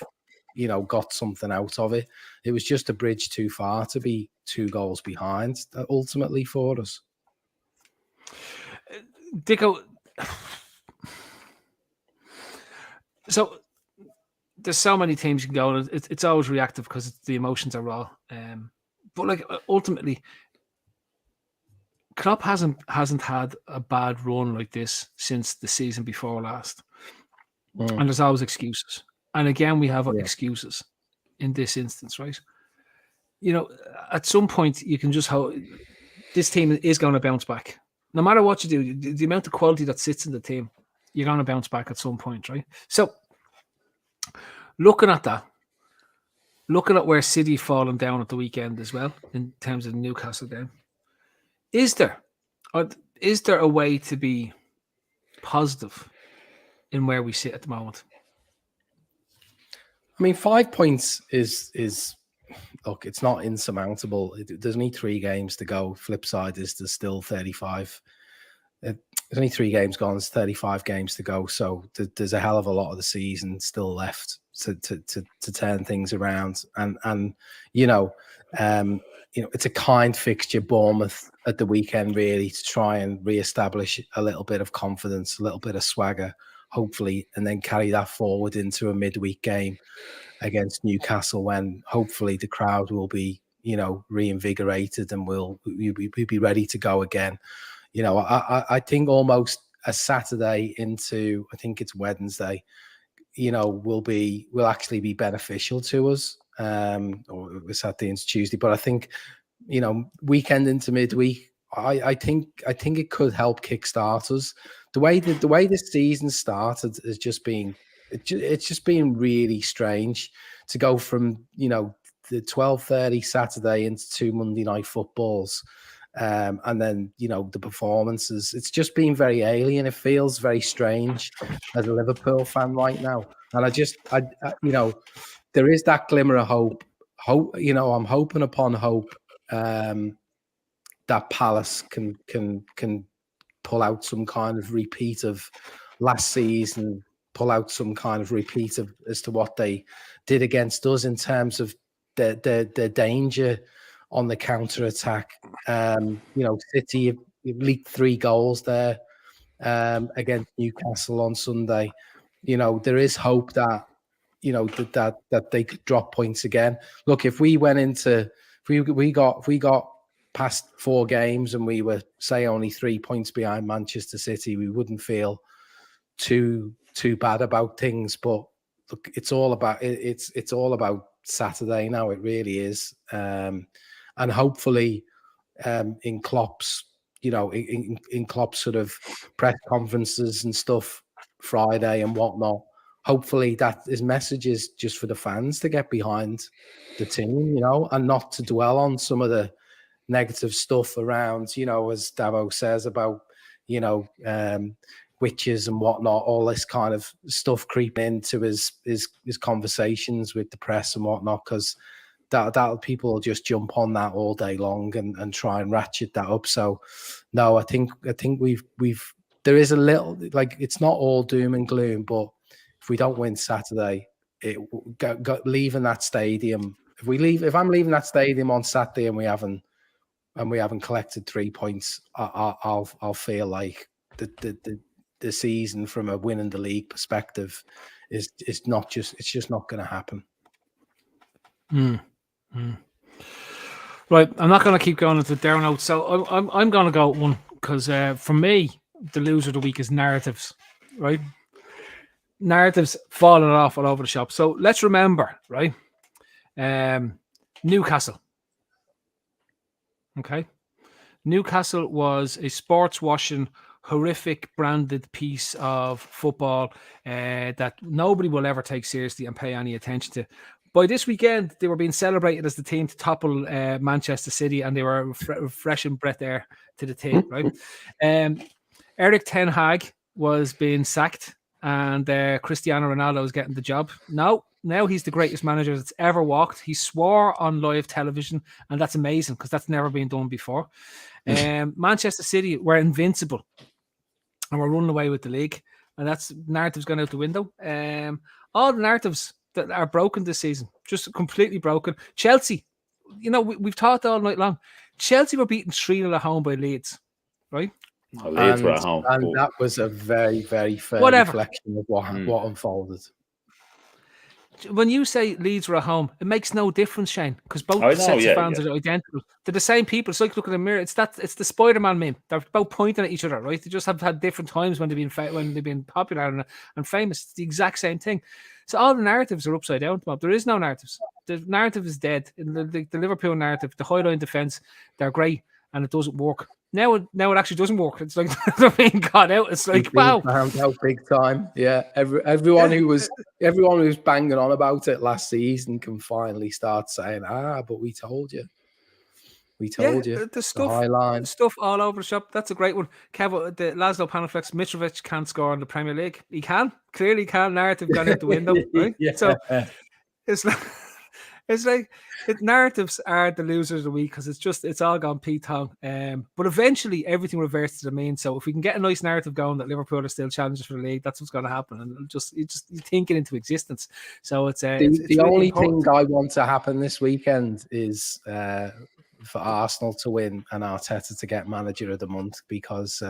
got something out of it. It was just a bridge too far to be 2 goals behind ultimately for us. Dicko, so there's so many teams you can go, and it's always reactive because the emotions are raw. But like ultimately, Klopp hasn't had a bad run like this since the season before last, and there's always excuses. And again, we have excuses in this instance, right? At some point, you can just hope this team is going to bounce back. No matter what you do, the amount of quality that sits in the team, you're going to bounce back at some point, right? So, looking at that, looking at where City fallen down at the weekend as well, in terms of the Newcastle game, is there a way to be positive in where we sit at the moment? I mean, 5 points is look, it's not insurmountable. There's only 3 games to go. Flip side is there's still 35. there's only 3 games gone. There's 35 games to go. So there's a hell of a lot of the season still left to turn things around. And it's a kind fixture, Bournemouth at the weekend, really, to try and reestablish a little bit of confidence, a little bit of swagger, hopefully, and then carry that forward into a midweek game against Newcastle, when hopefully the crowd will be, reinvigorated and we'll be ready to go again. I think almost a Saturday into, I think it's Wednesday, will actually be beneficial to us. Or Saturday into Tuesday, but I think, weekend into midweek, I think it could help kickstart us. The way this season started has just been, it's just been really strange to go from, the 12:30 Saturday into 2 Monday night footballs. And then, the performances, it's just been very alien. It feels very strange as a Liverpool fan right now. And I there is that glimmer of hope. I'm hoping upon hope that Palace can pull out some kind of repeat of last season, pull out some kind of repeat of as to what they did against us in terms of the danger on the counter attack. City leaked 3 goals there against Newcastle on Sunday. There is hope that that they could drop points again. Look, if we went into, if we got past 4 games and we were, say, only 3 points behind Manchester City, we wouldn't feel too bad about things. But look, it's all about Saturday now. It really is, and hopefully, in Klopp's, in Klopp's sort of press conferences and stuff Friday and whatnot, hopefully that his message is just for the fans to get behind the team, and not to dwell on some of the negative stuff around, as Davo says about, witches and whatnot, all this kind of stuff creeping into his conversations with the press and whatnot, because that people will just jump on that all day long and try and ratchet that up. So no, I think we've there is a little, like, it's not all doom and gloom, but if we don't win Saturday, leaving that stadium, if I'm leaving that stadium on Saturday and we haven't collected 3 points, I'll feel like the season from a winning the league perspective is just not going to happen. Right, I'm not going to keep going into the down notes, so I'm going to go one, because for me, the loser of the week is narratives, right? Narratives falling off all over the shop. So let's remember, right? Newcastle. Okay. Newcastle was a sports washing, horrific branded piece of football that nobody will ever take seriously and pay any attention to. By this weekend, they were being celebrated as the team to topple Manchester City, and they were refreshing breath air to the team, right? Eric Ten Hag was being sacked, and Cristiano Ronaldo was getting the job. Now he's the greatest manager that's ever walked. He swore on live television, and that's amazing because that's never been done before. Manchester City were invincible, and we're running away with the league, and that's narratives gone out the window. All the narratives that are broken this season, just completely broken. Chelsea, we've talked all night long. Chelsea were beaten 3-0 at home by Leeds, right? Leeds were at home, and that was a very, very fair reflection of what unfolded. When you say Leeds were at home, it makes no difference, Shane, because both sets of fans are identical. They're the same people. It's like looking in a mirror. It's the Spider-Man meme. They're both pointing at each other, right? They just have had different times when they've been popular and famous. It's the exact same thing. So all the narratives are upside down, Bob. There is no narratives. The narrative is dead. The Liverpool narrative, the high line defense, they're great, and it doesn't work. Now it actually doesn't work. It's like they're being got out. It's like, wow, found out big time. Yeah, everyone who was banging on about it last season can finally start saying, but we told you. We told you. The stuff all over the shop. That's a great one. Kev, the Laszlo Panaflex, Mitrovic can't score in the Premier League. He can. Clearly can. Narrative gone out the window. Right? Yeah. So it's It's like narratives are the losers of the week because it's all gone Pete-tong. But eventually everything reverts to the mean. So if we can get a nice narrative going that Liverpool are still challengers for the league, that's what's going to happen. And you think it into existence. So it's the really only important. thing I want to happen this weekend is for Arsenal to win and Arteta to get manager of the month, because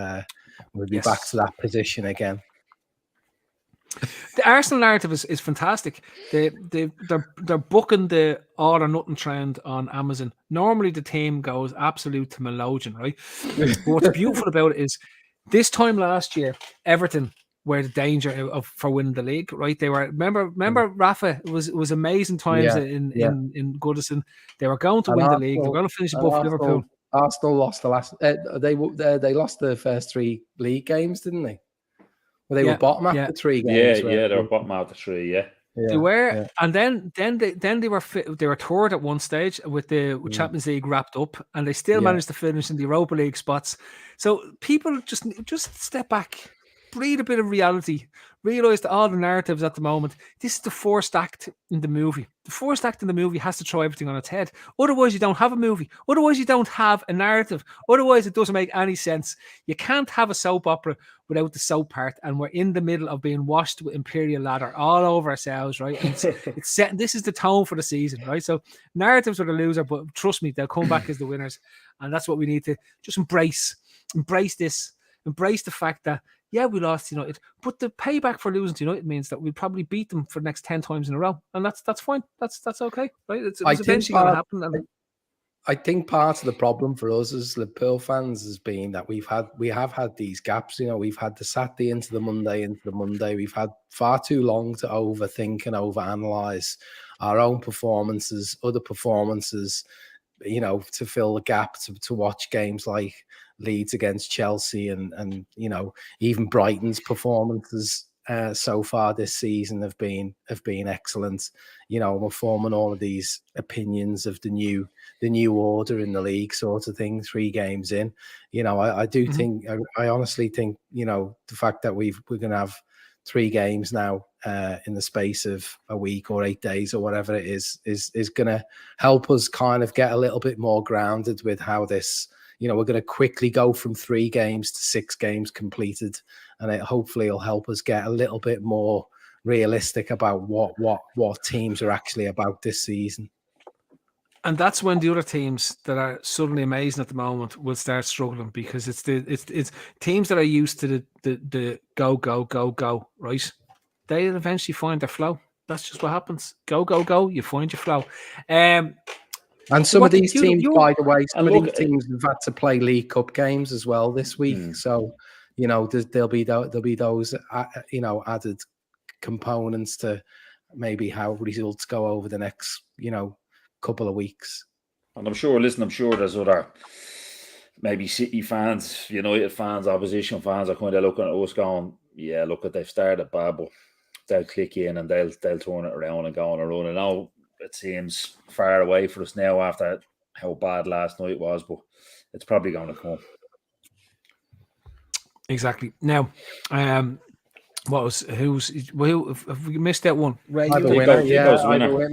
we'll be back to that position again. The Arsenal narrative is fantastic. They're booking the all or nothing trend on Amazon. Normally the team goes absolute to melogian, right? But what's beautiful about it is this time last year, Everton were the danger for winning the league, right? They were remember Rafa was amazing times in Goodison. They were going to win the league. They were going to finish above Liverpool. Arsenal lost the last. They lost the first 3 league games, didn't they? Well, they were bottom after 3 games. Yeah, they were bottom after 3. Yeah, they were, and then they were third at one stage with the Champions League wrapped up, and they still managed to finish in the Europa League spots. So people just step back, breathe a bit of reality, realize that all the narratives at the moment, this is the first act in the movie. The first act in the movie has to throw everything on its head. Otherwise, you don't have a movie. Otherwise, you don't have a narrative. Otherwise, it doesn't make any sense. You can't have a soap opera without the soap part, and we're in the middle of being washed with Imperial Ladder all over ourselves, right? And it's set. This is the tone for the season, right? So narratives are the loser, but trust me, they'll come back as the winners, and that's what we need to just embrace this, embrace the fact that we lost United, but the payback for losing to United means that we'll probably beat them for the next 10 times in a row, and that's fine. That's okay, right? It's eventually going to happen. I think part of the problem for us as Liverpool fans has been that we have had these gaps. We've had the Saturday into the Monday. We've had far too long to overthink and overanalyze our own performances, other performances, to fill the gap, to watch games like Leeds against Chelsea and even Brighton's performances so far this season have been excellent. We're forming all of these opinions of the new order in the league sort of thing 3 games in. I do think, I honestly think, the fact that we're going to have 3 games now in the space of a week or 8 days or whatever it is going to help us kind of get a little bit more grounded with how this, we're going to quickly go from 3 games to 6 games completed, and it hopefully will help us get a little bit more realistic about what teams are actually about this season. And that's when the other teams that are suddenly amazing at the moment will start struggling, because it's teams that are used to the go, right? They'll eventually find their flow. That's just what happens. Go, you find your flow. And some of these teams, by the way, these teams have had to play League Cup games as well this week. So, there'll be those added components to maybe how results go over the next, couple of weeks. And I'm sure there's other maybe City fans, United fans, opposition fans are kind of looking at us going, yeah, look, they've started bad, but they'll click in and they'll turn it around and go on a run. And now it seems far away for us now after how bad last night was, but it's probably going to come. Exactly. Now, have we missed that one? Ray, winner.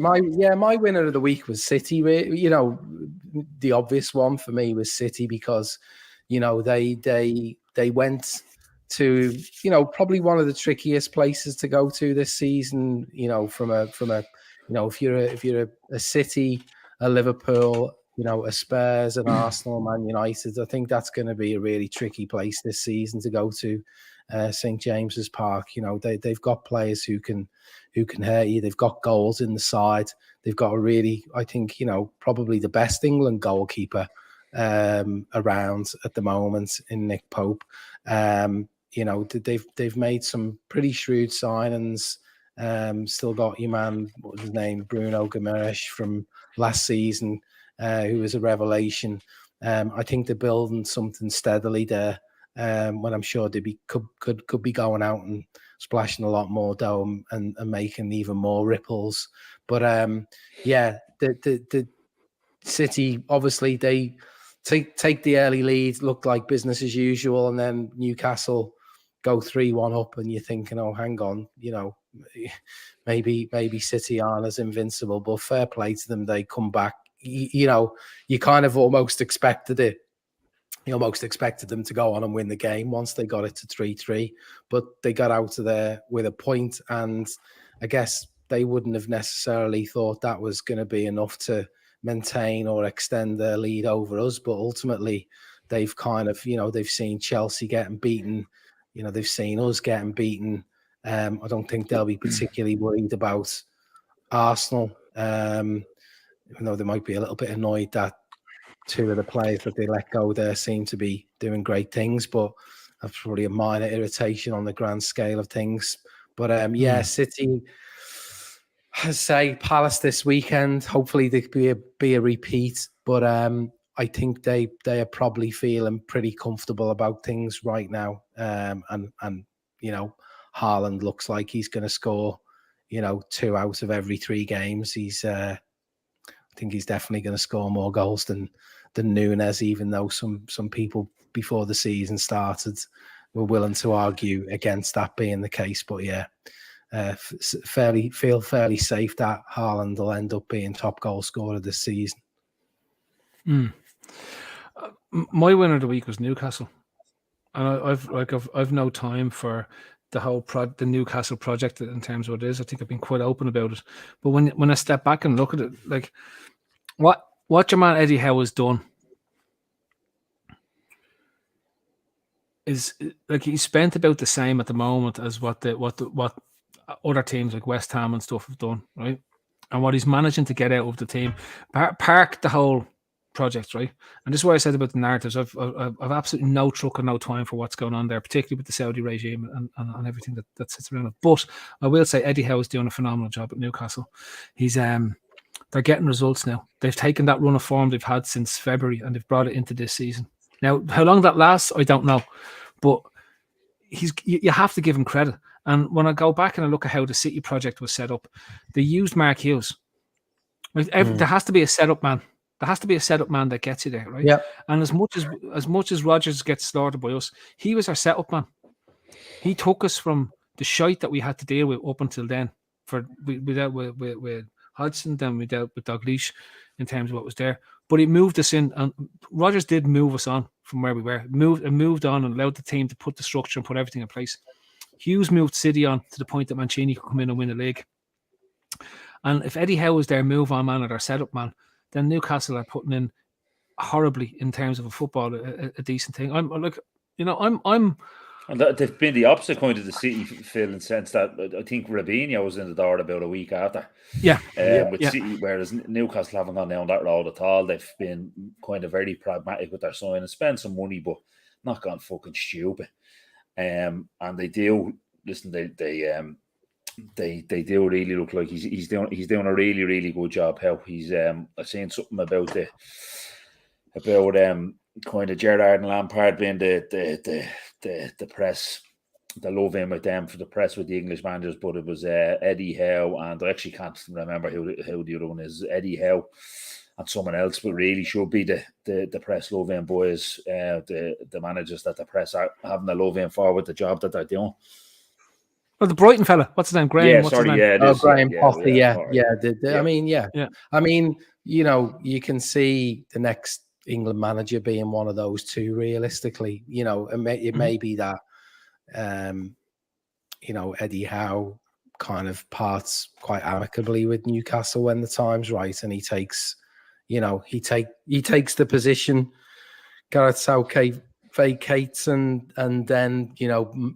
My winner of the week was City. The obvious one for me was City, because they went to probably one of the trickiest places to go to this season. From a if you're a City, a Liverpool, a Spurs, an Arsenal, Man United, I think that's going to be a really tricky place this season to go to. St. James's Park, they've got players who can hurt you. They've got goals in the side. They've got a really, I think, probably the best England goalkeeper around at the moment in Nick Pope. They've made some pretty shrewd signings. Still got your man, what was his name, Bruno Guimaraes from last season, who was a revelation. I think they're building something steadily there. When I'm sure they could be going out and splashing a lot more dough and making even more ripples. But the City, obviously they take the early lead, look like business as usual, and then Newcastle go 3-1 up, and you're thinking, oh, hang on, maybe City aren't as invincible, but fair play to them. They come back. You kind of almost expected it. You almost expected them to go on and win the game once they got it to 3-3, but they got out of there with a point, and I guess they wouldn't have necessarily thought that was going to be enough to maintain or extend their lead over us. But ultimately, they've kind of, they've seen Chelsea getting beaten. They've seen us getting beaten. I don't think they'll be particularly worried about Arsenal, even though they might be a little bit annoyed that two of the players that they let go there seem to be doing great things, but that's probably a minor irritation on the grand scale of things. But City, I say Palace this weekend. Hopefully there could be a repeat, but I think they are probably feeling pretty comfortable about things right now. And Haaland looks like he's going to score 2 out of every 3 games. I think he's definitely going to score more goals than Núñez, even though some people before the season started were willing to argue against that being the case. But feel fairly safe that Haaland will end up being top goal scorer this season. My winner of the week was Newcastle, and I've no time for the whole the Newcastle project in terms of what it is. I think I've been quite open about it. But when I step back and look at it, like what your man Eddie Howe has done is like he's spent about the same at the moment as what other teams like West Ham and stuff have done, right? And what he's managing to get out of the team, park the whole project, right? And this is what I said about the narratives. I've absolutely no truck and no time for what's going on there, particularly with the Saudi regime and everything that sits around it. But I will say Eddie Howe is doing a phenomenal job at Newcastle. He's they're getting results now. They've taken that run of form they've had since February and they've brought it into this season. Now, how long that lasts, I don't know, but you have to give him credit. And when I go back and I look at how the City project was set up, they used Mark Hughes. Like there has to be a setup man. There has to be a setup man that gets you there, right? Yeah. And as much as Rodgers gets slaughtered by us, he was our setup man. He took us from the shite that we had to deal with up until then. We dealt with Hodgson, then we dealt with Dalglish in terms of what was there. But it moved us in, and Rodgers did move us on from where we were. Moved on and allowed the team to put the structure and put everything in place. Hughes moved City on to the point that Mancini could come in and win the league. And if Eddie Howe is their move on man or their setup man, then Newcastle are putting in horribly in terms of a football, a decent thing. I'm And they've been the opposite kind of the City, Phil, in the sense that I think Robinho was in the door about a week after. City, whereas Newcastle haven't gone down that road at all. They've been kind of very pragmatic with their sign and spend some money, but not gone fucking stupid. And they do listen. They do really look like he's doing a really, really good job. How he's I've seen something about kind of Gerrard and Lampard being the press, the love in with them for the press with the English managers, but it was Eddie Howe, and I actually can't remember who the other one is. Eddie Howe and someone else, but really should be the press love in boys, the managers that the press are having a love in for with the job that they're doing. Well, the Brighton fella, what's his name? Graham. Graham Potter. Yeah. I mean, you can see the next England manager being one of those two. Realistically, it may be that, Eddie Howe kind of parts quite amicably with Newcastle when the time's right, and he takes the position. Gareth Southgate vacates, and then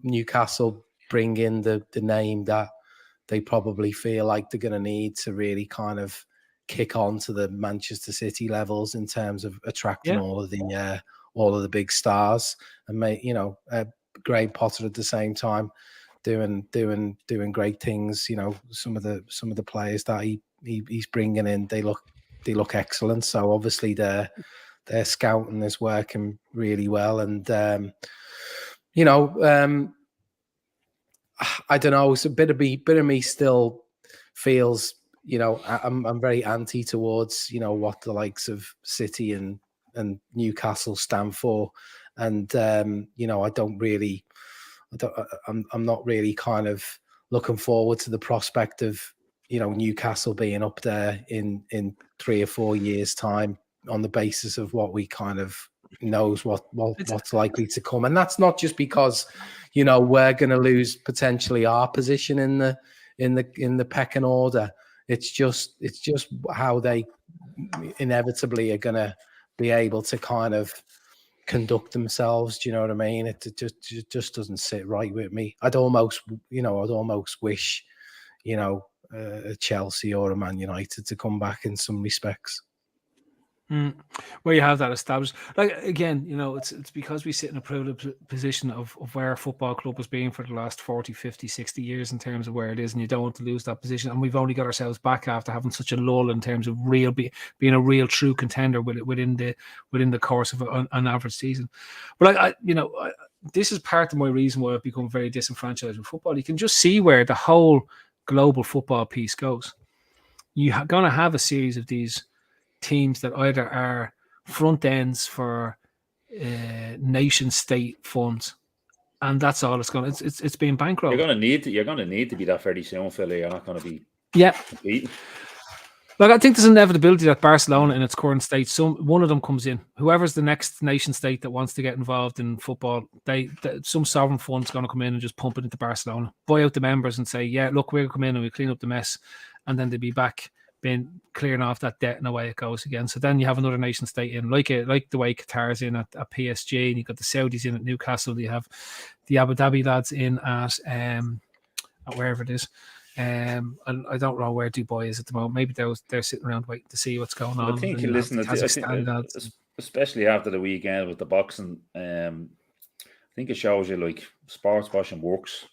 Newcastle bring in the name that they probably feel like they're going to need to really kind of kick on to the Manchester City levels in terms of attracting all of the big stars, and Graham Potter at the same time doing great things. Some of the players that he's bringing in, they look excellent. So obviously their scouting is working really well, and I don't know. It's a bit of me still feels, I'm very anti towards, what the likes of City and Newcastle stand for. And, I don't really I'm not really kind of looking forward to the prospect of, Newcastle being up there in 3 or 4 years' time on the basis of what we kind of knows what's likely to come. And that's not just because, we're going to lose potentially our position in the pecking order. It's just how they inevitably are going to be able to kind of conduct themselves. Do you know what I mean? It just doesn't sit right with me. I'd almost wish, a Chelsea or a Man United to come back in some respects. Where you have that established, like, again, it's because we sit in a privileged position of where our football club has been for the last 40, 50, 60 years in terms of where it is, and you don't want to lose that position. And we've only got ourselves back after having such a lull in terms of being a real true contender within the course of an average season. But this is part of my reason why I've become very disenfranchised with football. You can just see where the whole global football piece goes. You're going to have a series of these teams that either are front ends for nation state funds, and that's all it's going. It's being bankrolled. You're going to need to be that very soon, Philly. You're not going to be competing. Like, I think there's an inevitability that Barcelona in its current state, one of them comes in. Whoever's the next nation state that wants to get involved in football, some sovereign fund's going to come in and just pump it into Barcelona, buy out the members and say, yeah, look, we'll come in and we clean up the mess, and then they'll be back being clearing off that debt, and away it goes again. So then you have another nation state in, like the way Qatar's in at PSG, and you've got the Saudis in at Newcastle. You have the Abu Dhabi lads in at wherever it is. And I don't know where Dubai is at the moment. Maybe they're sitting around waiting to see what's going on. I think especially after the weekend with the boxing, I think it shows you like sports washing works.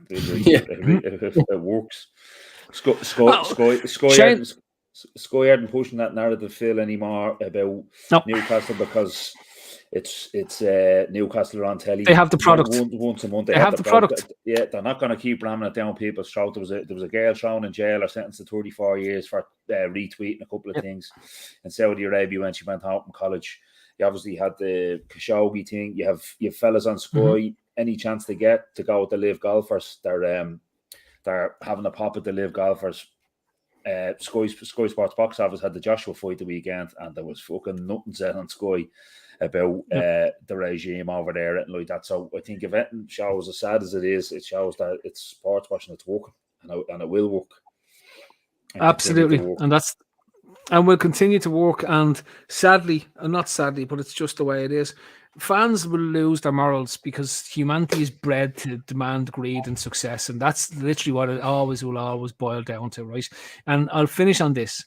It works. Sky aren't pushing that narrative, Phil, anymore about Newcastle, because it's Newcastle are on telly. They have the product once a month. They have the product. Yeah, they're not going to keep ramming it down people's throat. There was a girl thrown in jail or sentenced to 34 years for retweeting a couple of things in Saudi Arabia when she went home from college. You obviously had the Khashoggi thing. You have fellas on Sky. Mm-hmm. Any chance they get to go with the live golfers, they're having a pop at the live golfers. Sky Sports box office had the Joshua fight the weekend, and there was fucking nothing said on Sky about the regime over there and like that. So I think if it shows, as sad as it is, it shows that it's sports washing, it's working, and it will work. Absolutely, and will continue to work. And sadly, and not sadly, but it's just the way it is. Fans will lose their morals because humanity is bred to demand greed and success, and that's literally what it will always boil down to, right? And I'll finish on this,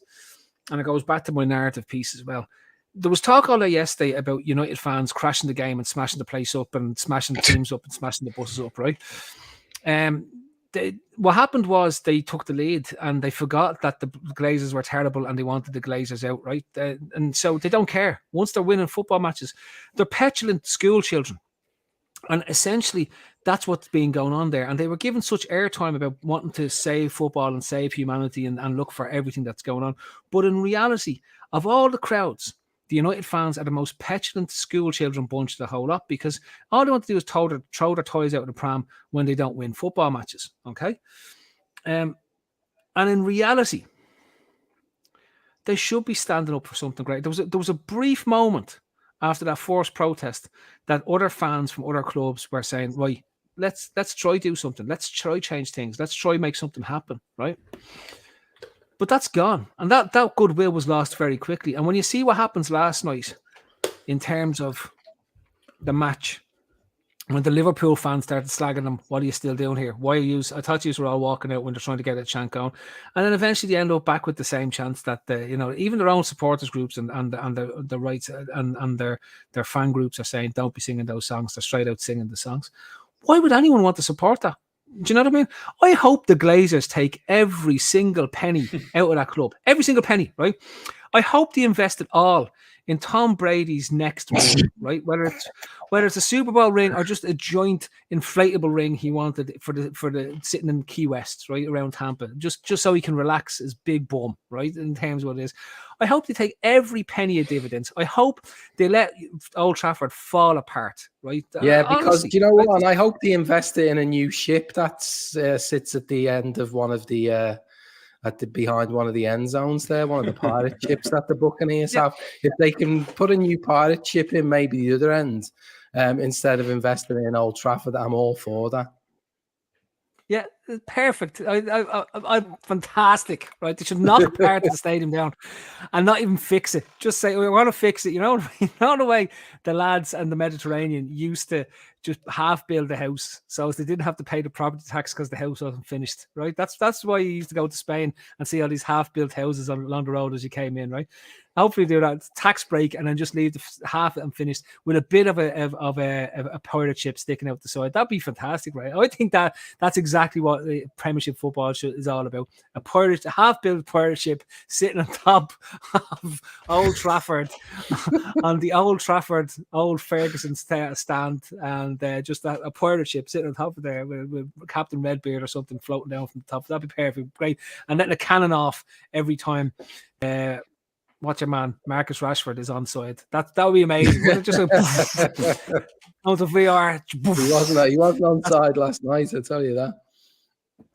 and it goes back to my narrative piece as well. There was talk all day yesterday about United fans crashing the game and smashing the place up and smashing the teams up and smashing the buses up, right? What happened was they took the lead and they forgot that the Glazers were terrible and they wanted the Glazers out, right? And so they don't care. Once they're winning football matches, they're petulant school children. And essentially, that's what's been going on there. And they were given such airtime about wanting to save football and save humanity and look for everything that's going on. But in reality, of all the crowds, the United fans are the most petulant school children bunch of the whole lot, because all they want to do is throw their toys out of the pram when they don't win football matches, okay? And in reality, they should be standing up for something great. There was a brief moment after that forced protest that other fans from other clubs were saying, right, let's try do something. Let's try change things. Let's try make something happen, right? But that's gone. And that goodwill was lost very quickly. And when you see what happens last night in terms of the match, when the Liverpool fans started slagging them, what are you still doing here? Why are you? I thought you were all walking out when they're trying to get a chant going. And then eventually they end up back with the same chants that even their own supporters groups and the rights and their fan groups are saying, don't be singing those songs. They're straight out singing the songs. Why would anyone want to support that? Do you know what I mean? I hope the Glazers take every single penny out of that club. Every single penny, right? I hope they invest it all in Tom Brady's next ring, right? Whether it's a Super Bowl ring or just a joint inflatable ring he wanted for the sitting in Key West, right around Tampa, just so he can relax his big bum, right? In terms of what it is, I hope they take every penny of dividends. I hope they let Old Trafford fall apart, right? Yeah, because honestly, you know what? And I hope they invest in a new ship that sits at the end of one of the. Behind one of the end zones there, one of the pirate ships that the Buccaneers have. If they can put a new pirate ship in maybe the other end, instead of investing in Old Trafford, I'm all for that. Yeah, perfect. I'm fantastic, right? They should knock part of the stadium down and not even fix it. Just say, we want to fix it. You know the way the lads and the Mediterranean used to just half build a house so as they didn't have to pay the property tax because the house wasn't finished, right? That's why you used to go to Spain and see all these half built houses along the road as you came in, right? Hopefully do that tax break and then just leave the half unfinished with a bit of a pirate ship sticking out the side. That'd be fantastic, right? I think that's exactly what the Premiership football is all about. A half-built pirate ship sitting on top of Old Trafford on the Old Trafford Old Ferguson stand, and just a pirate ship sitting on top of there with Captain Redbeard or something floating down from the top. That'd be perfect, great, and letting a cannon off every time. Watch your man, Marcus Rashford is onside. That would be amazing. Just out of VR. He wasn't onside last night, I tell you that.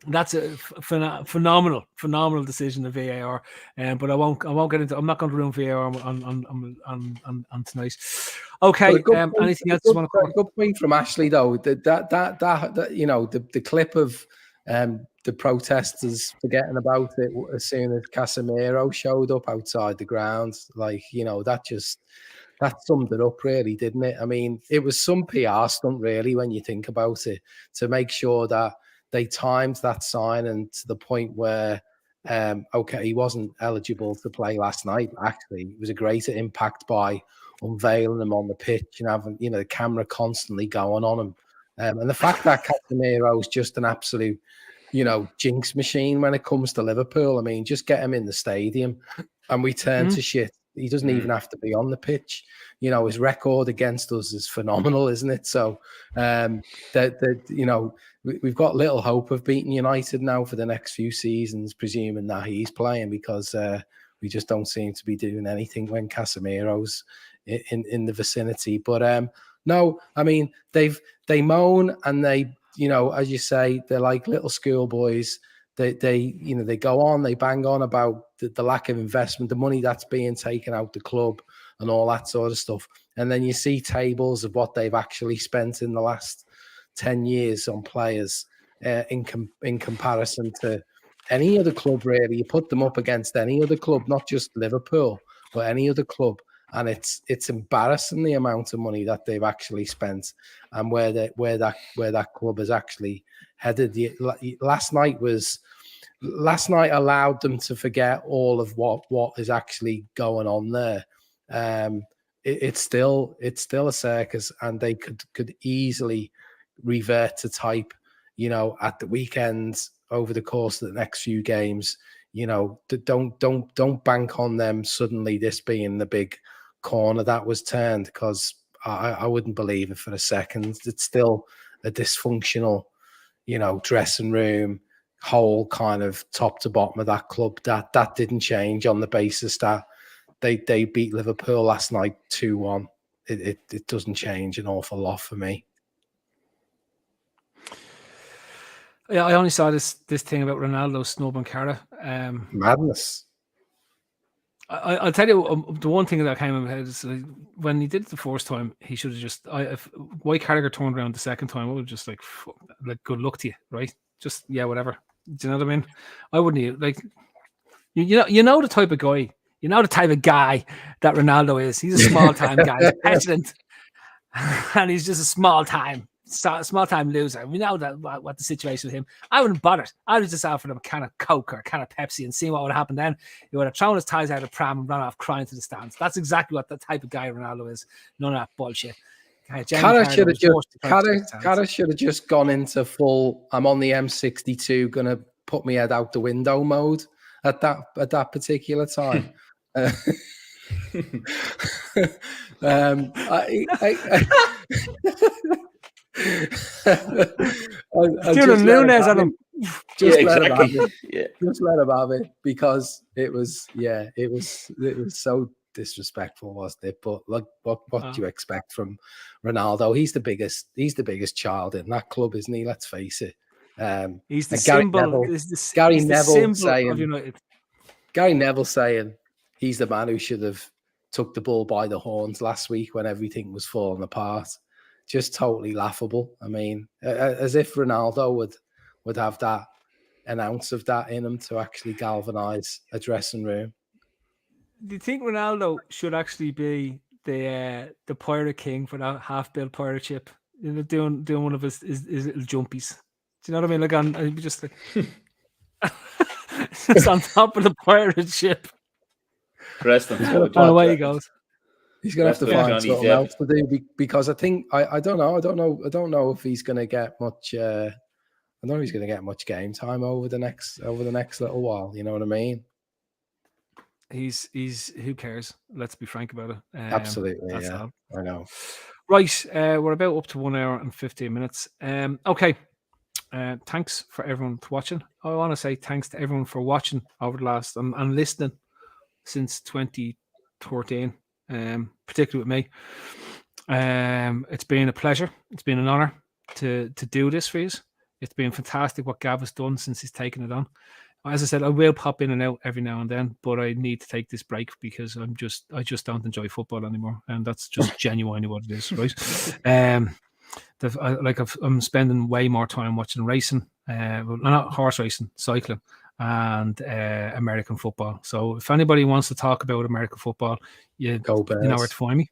That's a phenomenal decision of VAR. But I won't get into. I'm not going to ruin VAR on tonight. Okay. Anything else you want to? Good point from Ashley though. That you know the clip of the protesters forgetting about it as soon as Casemiro showed up outside the ground, like, you know, that summed it up really, didn't it? I mean, it was some PR stunt really when you think about it, to make sure that they timed that sign and to the point where okay, he wasn't eligible to play last night. Actually, it was a greater impact by unveiling him on the pitch and having, you know, the camera constantly going on him. And the fact that Casemiro is just an absolute, you know, jinx machine when it comes to Liverpool. I mean, just get him in the stadium and we turn to shit. He doesn't even have to be on the pitch. You know, his record against us is phenomenal, isn't it? So, you know, we've got little hope of beating United now for the next few seasons, presuming that he's playing, because we just don't seem to be doing anything when Casemiro's in the vicinity. But no, I mean, they moan and they, you know, as you say, they're like little schoolboys. They you know, they go on, they bang on about the lack of investment, the money that's being taken out the club and all that sort of stuff. And then you see tables of what they've actually spent in the last 10 years on players in comparison to any other club, really. You put them up against any other club, not just Liverpool, but any other club. And it's embarrassing the amount of money that they've actually spent and where that club is actually headed. Last night allowed them to forget all of what is actually going on there. It's still a circus, and they could easily revert to type, you know, at the weekends over the course of the next few games. You know, don't bank on them suddenly this being the big corner that was turned, because I wouldn't believe it for a second. It's still a dysfunctional, you know, dressing room, whole kind of top to bottom of that club. That didn't change on the basis that they beat Liverpool last night 2-1. It doesn't change an awful lot for me. Yeah, I only saw this thing about Ronaldo snubbing Cara. Madness. I'll tell you, the one thing that came in my head is when he did it the first time, he should have just. If White Carragher turned around the second time, I would have just like good luck to you, right? Just whatever. Do you know what I mean? I wouldn't even, like. You know the type of guy. You know the type of guy that Ronaldo is. He's a small time guy, he's petulant, and he's just a small time loser. We know that what the situation with him. I wouldn't bother. I would just offer him a can of Coke or a can of Pepsi and see what would happen then. He would have thrown his ties out of the pram and run off crying to the stands. That's exactly what the type of guy Ronaldo is. None of that bullshit. Cara should have just gone into full, I'm on the M62, gonna put my head out the window mode at that particular time. Doing Nunes on him. Just Yeah, let him have exactly. it. Yeah. Just let him have it because it was so disrespectful, wasn't it? But look, what do you expect from Ronaldo? He's the biggest child in that club, isn't he? Let's face it. He's the Gary symbol. Neville, He's the symbol of United. Gary Neville saying he's the man who should have took the bull by the horns last week when everything was falling apart. Just totally laughable. I mean, as if Ronaldo would have an ounce of that in him to actually galvanise a dressing room. Do you think Ronaldo should actually be the pirate king for that half-built pirate ship? You know, doing one of his little jumpies. Do you know what I mean? Like on just like just on top of the pirate ship. Preston. And away he goes. He's gonna have to find something else to do because I think I don't know if he's gonna get much. I don't know if he's gonna get much game time over the next little while. You know what I mean? He's who cares? Let's be frank about it. Absolutely, that's yeah. all. I know. Right, we're about up to 1 hour and 15 minutes. Okay. Thanks for everyone for watching. I want to say thanks to everyone for watching over the last and listening since 2013, particularly with me. It's been a pleasure. It's been an honor to do this for you. It's been fantastic what Gav has done since he's taken it on. As I said, I will pop in and out every now and then, but I need to take this break because I just don't enjoy football anymore, and that's just genuinely what it is, right? I'm spending way more time watching racing, not horse racing, cycling, and American football. So if anybody wants to talk about American football, Go Bears. You know where to find me.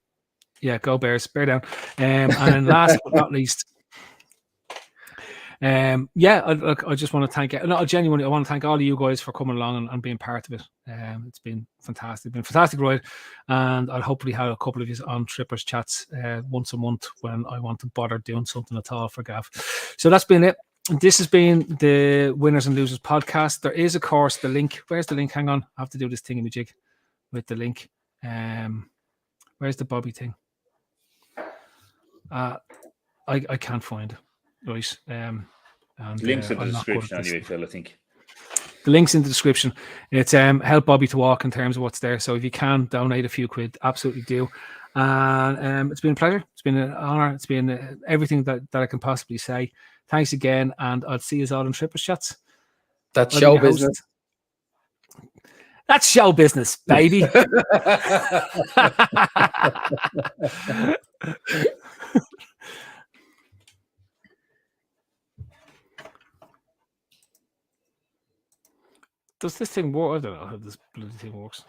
Yeah, go Bears, bear down. And then last but not least, I just want to thank I want to thank all of you guys for coming along and being part of it. It's been fantastic. It's been a fantastic ride, and I'll hopefully have a couple of you on Trippers chats once a month when I want to bother doing something at all for Gav. So that's been it. This has been the Winners and Losers podcast. There is, of course, the link. Where's the link? Hang on, I have to do this thing in the jig with the link. Where's the Bobby thing? I can't find it. Right. And links in the description anyway, Phil, I think. The link's in the description. It's help Bobby to walk in terms of what's there. So if you can donate a few quid, absolutely do. And it's been a pleasure. It's been an honor. It's been everything that I can possibly say. Thanks again, and I'll see you all in Trippers chats. That's show business. That's show business, baby. Does this thing work? I don't know how this bloody thing works.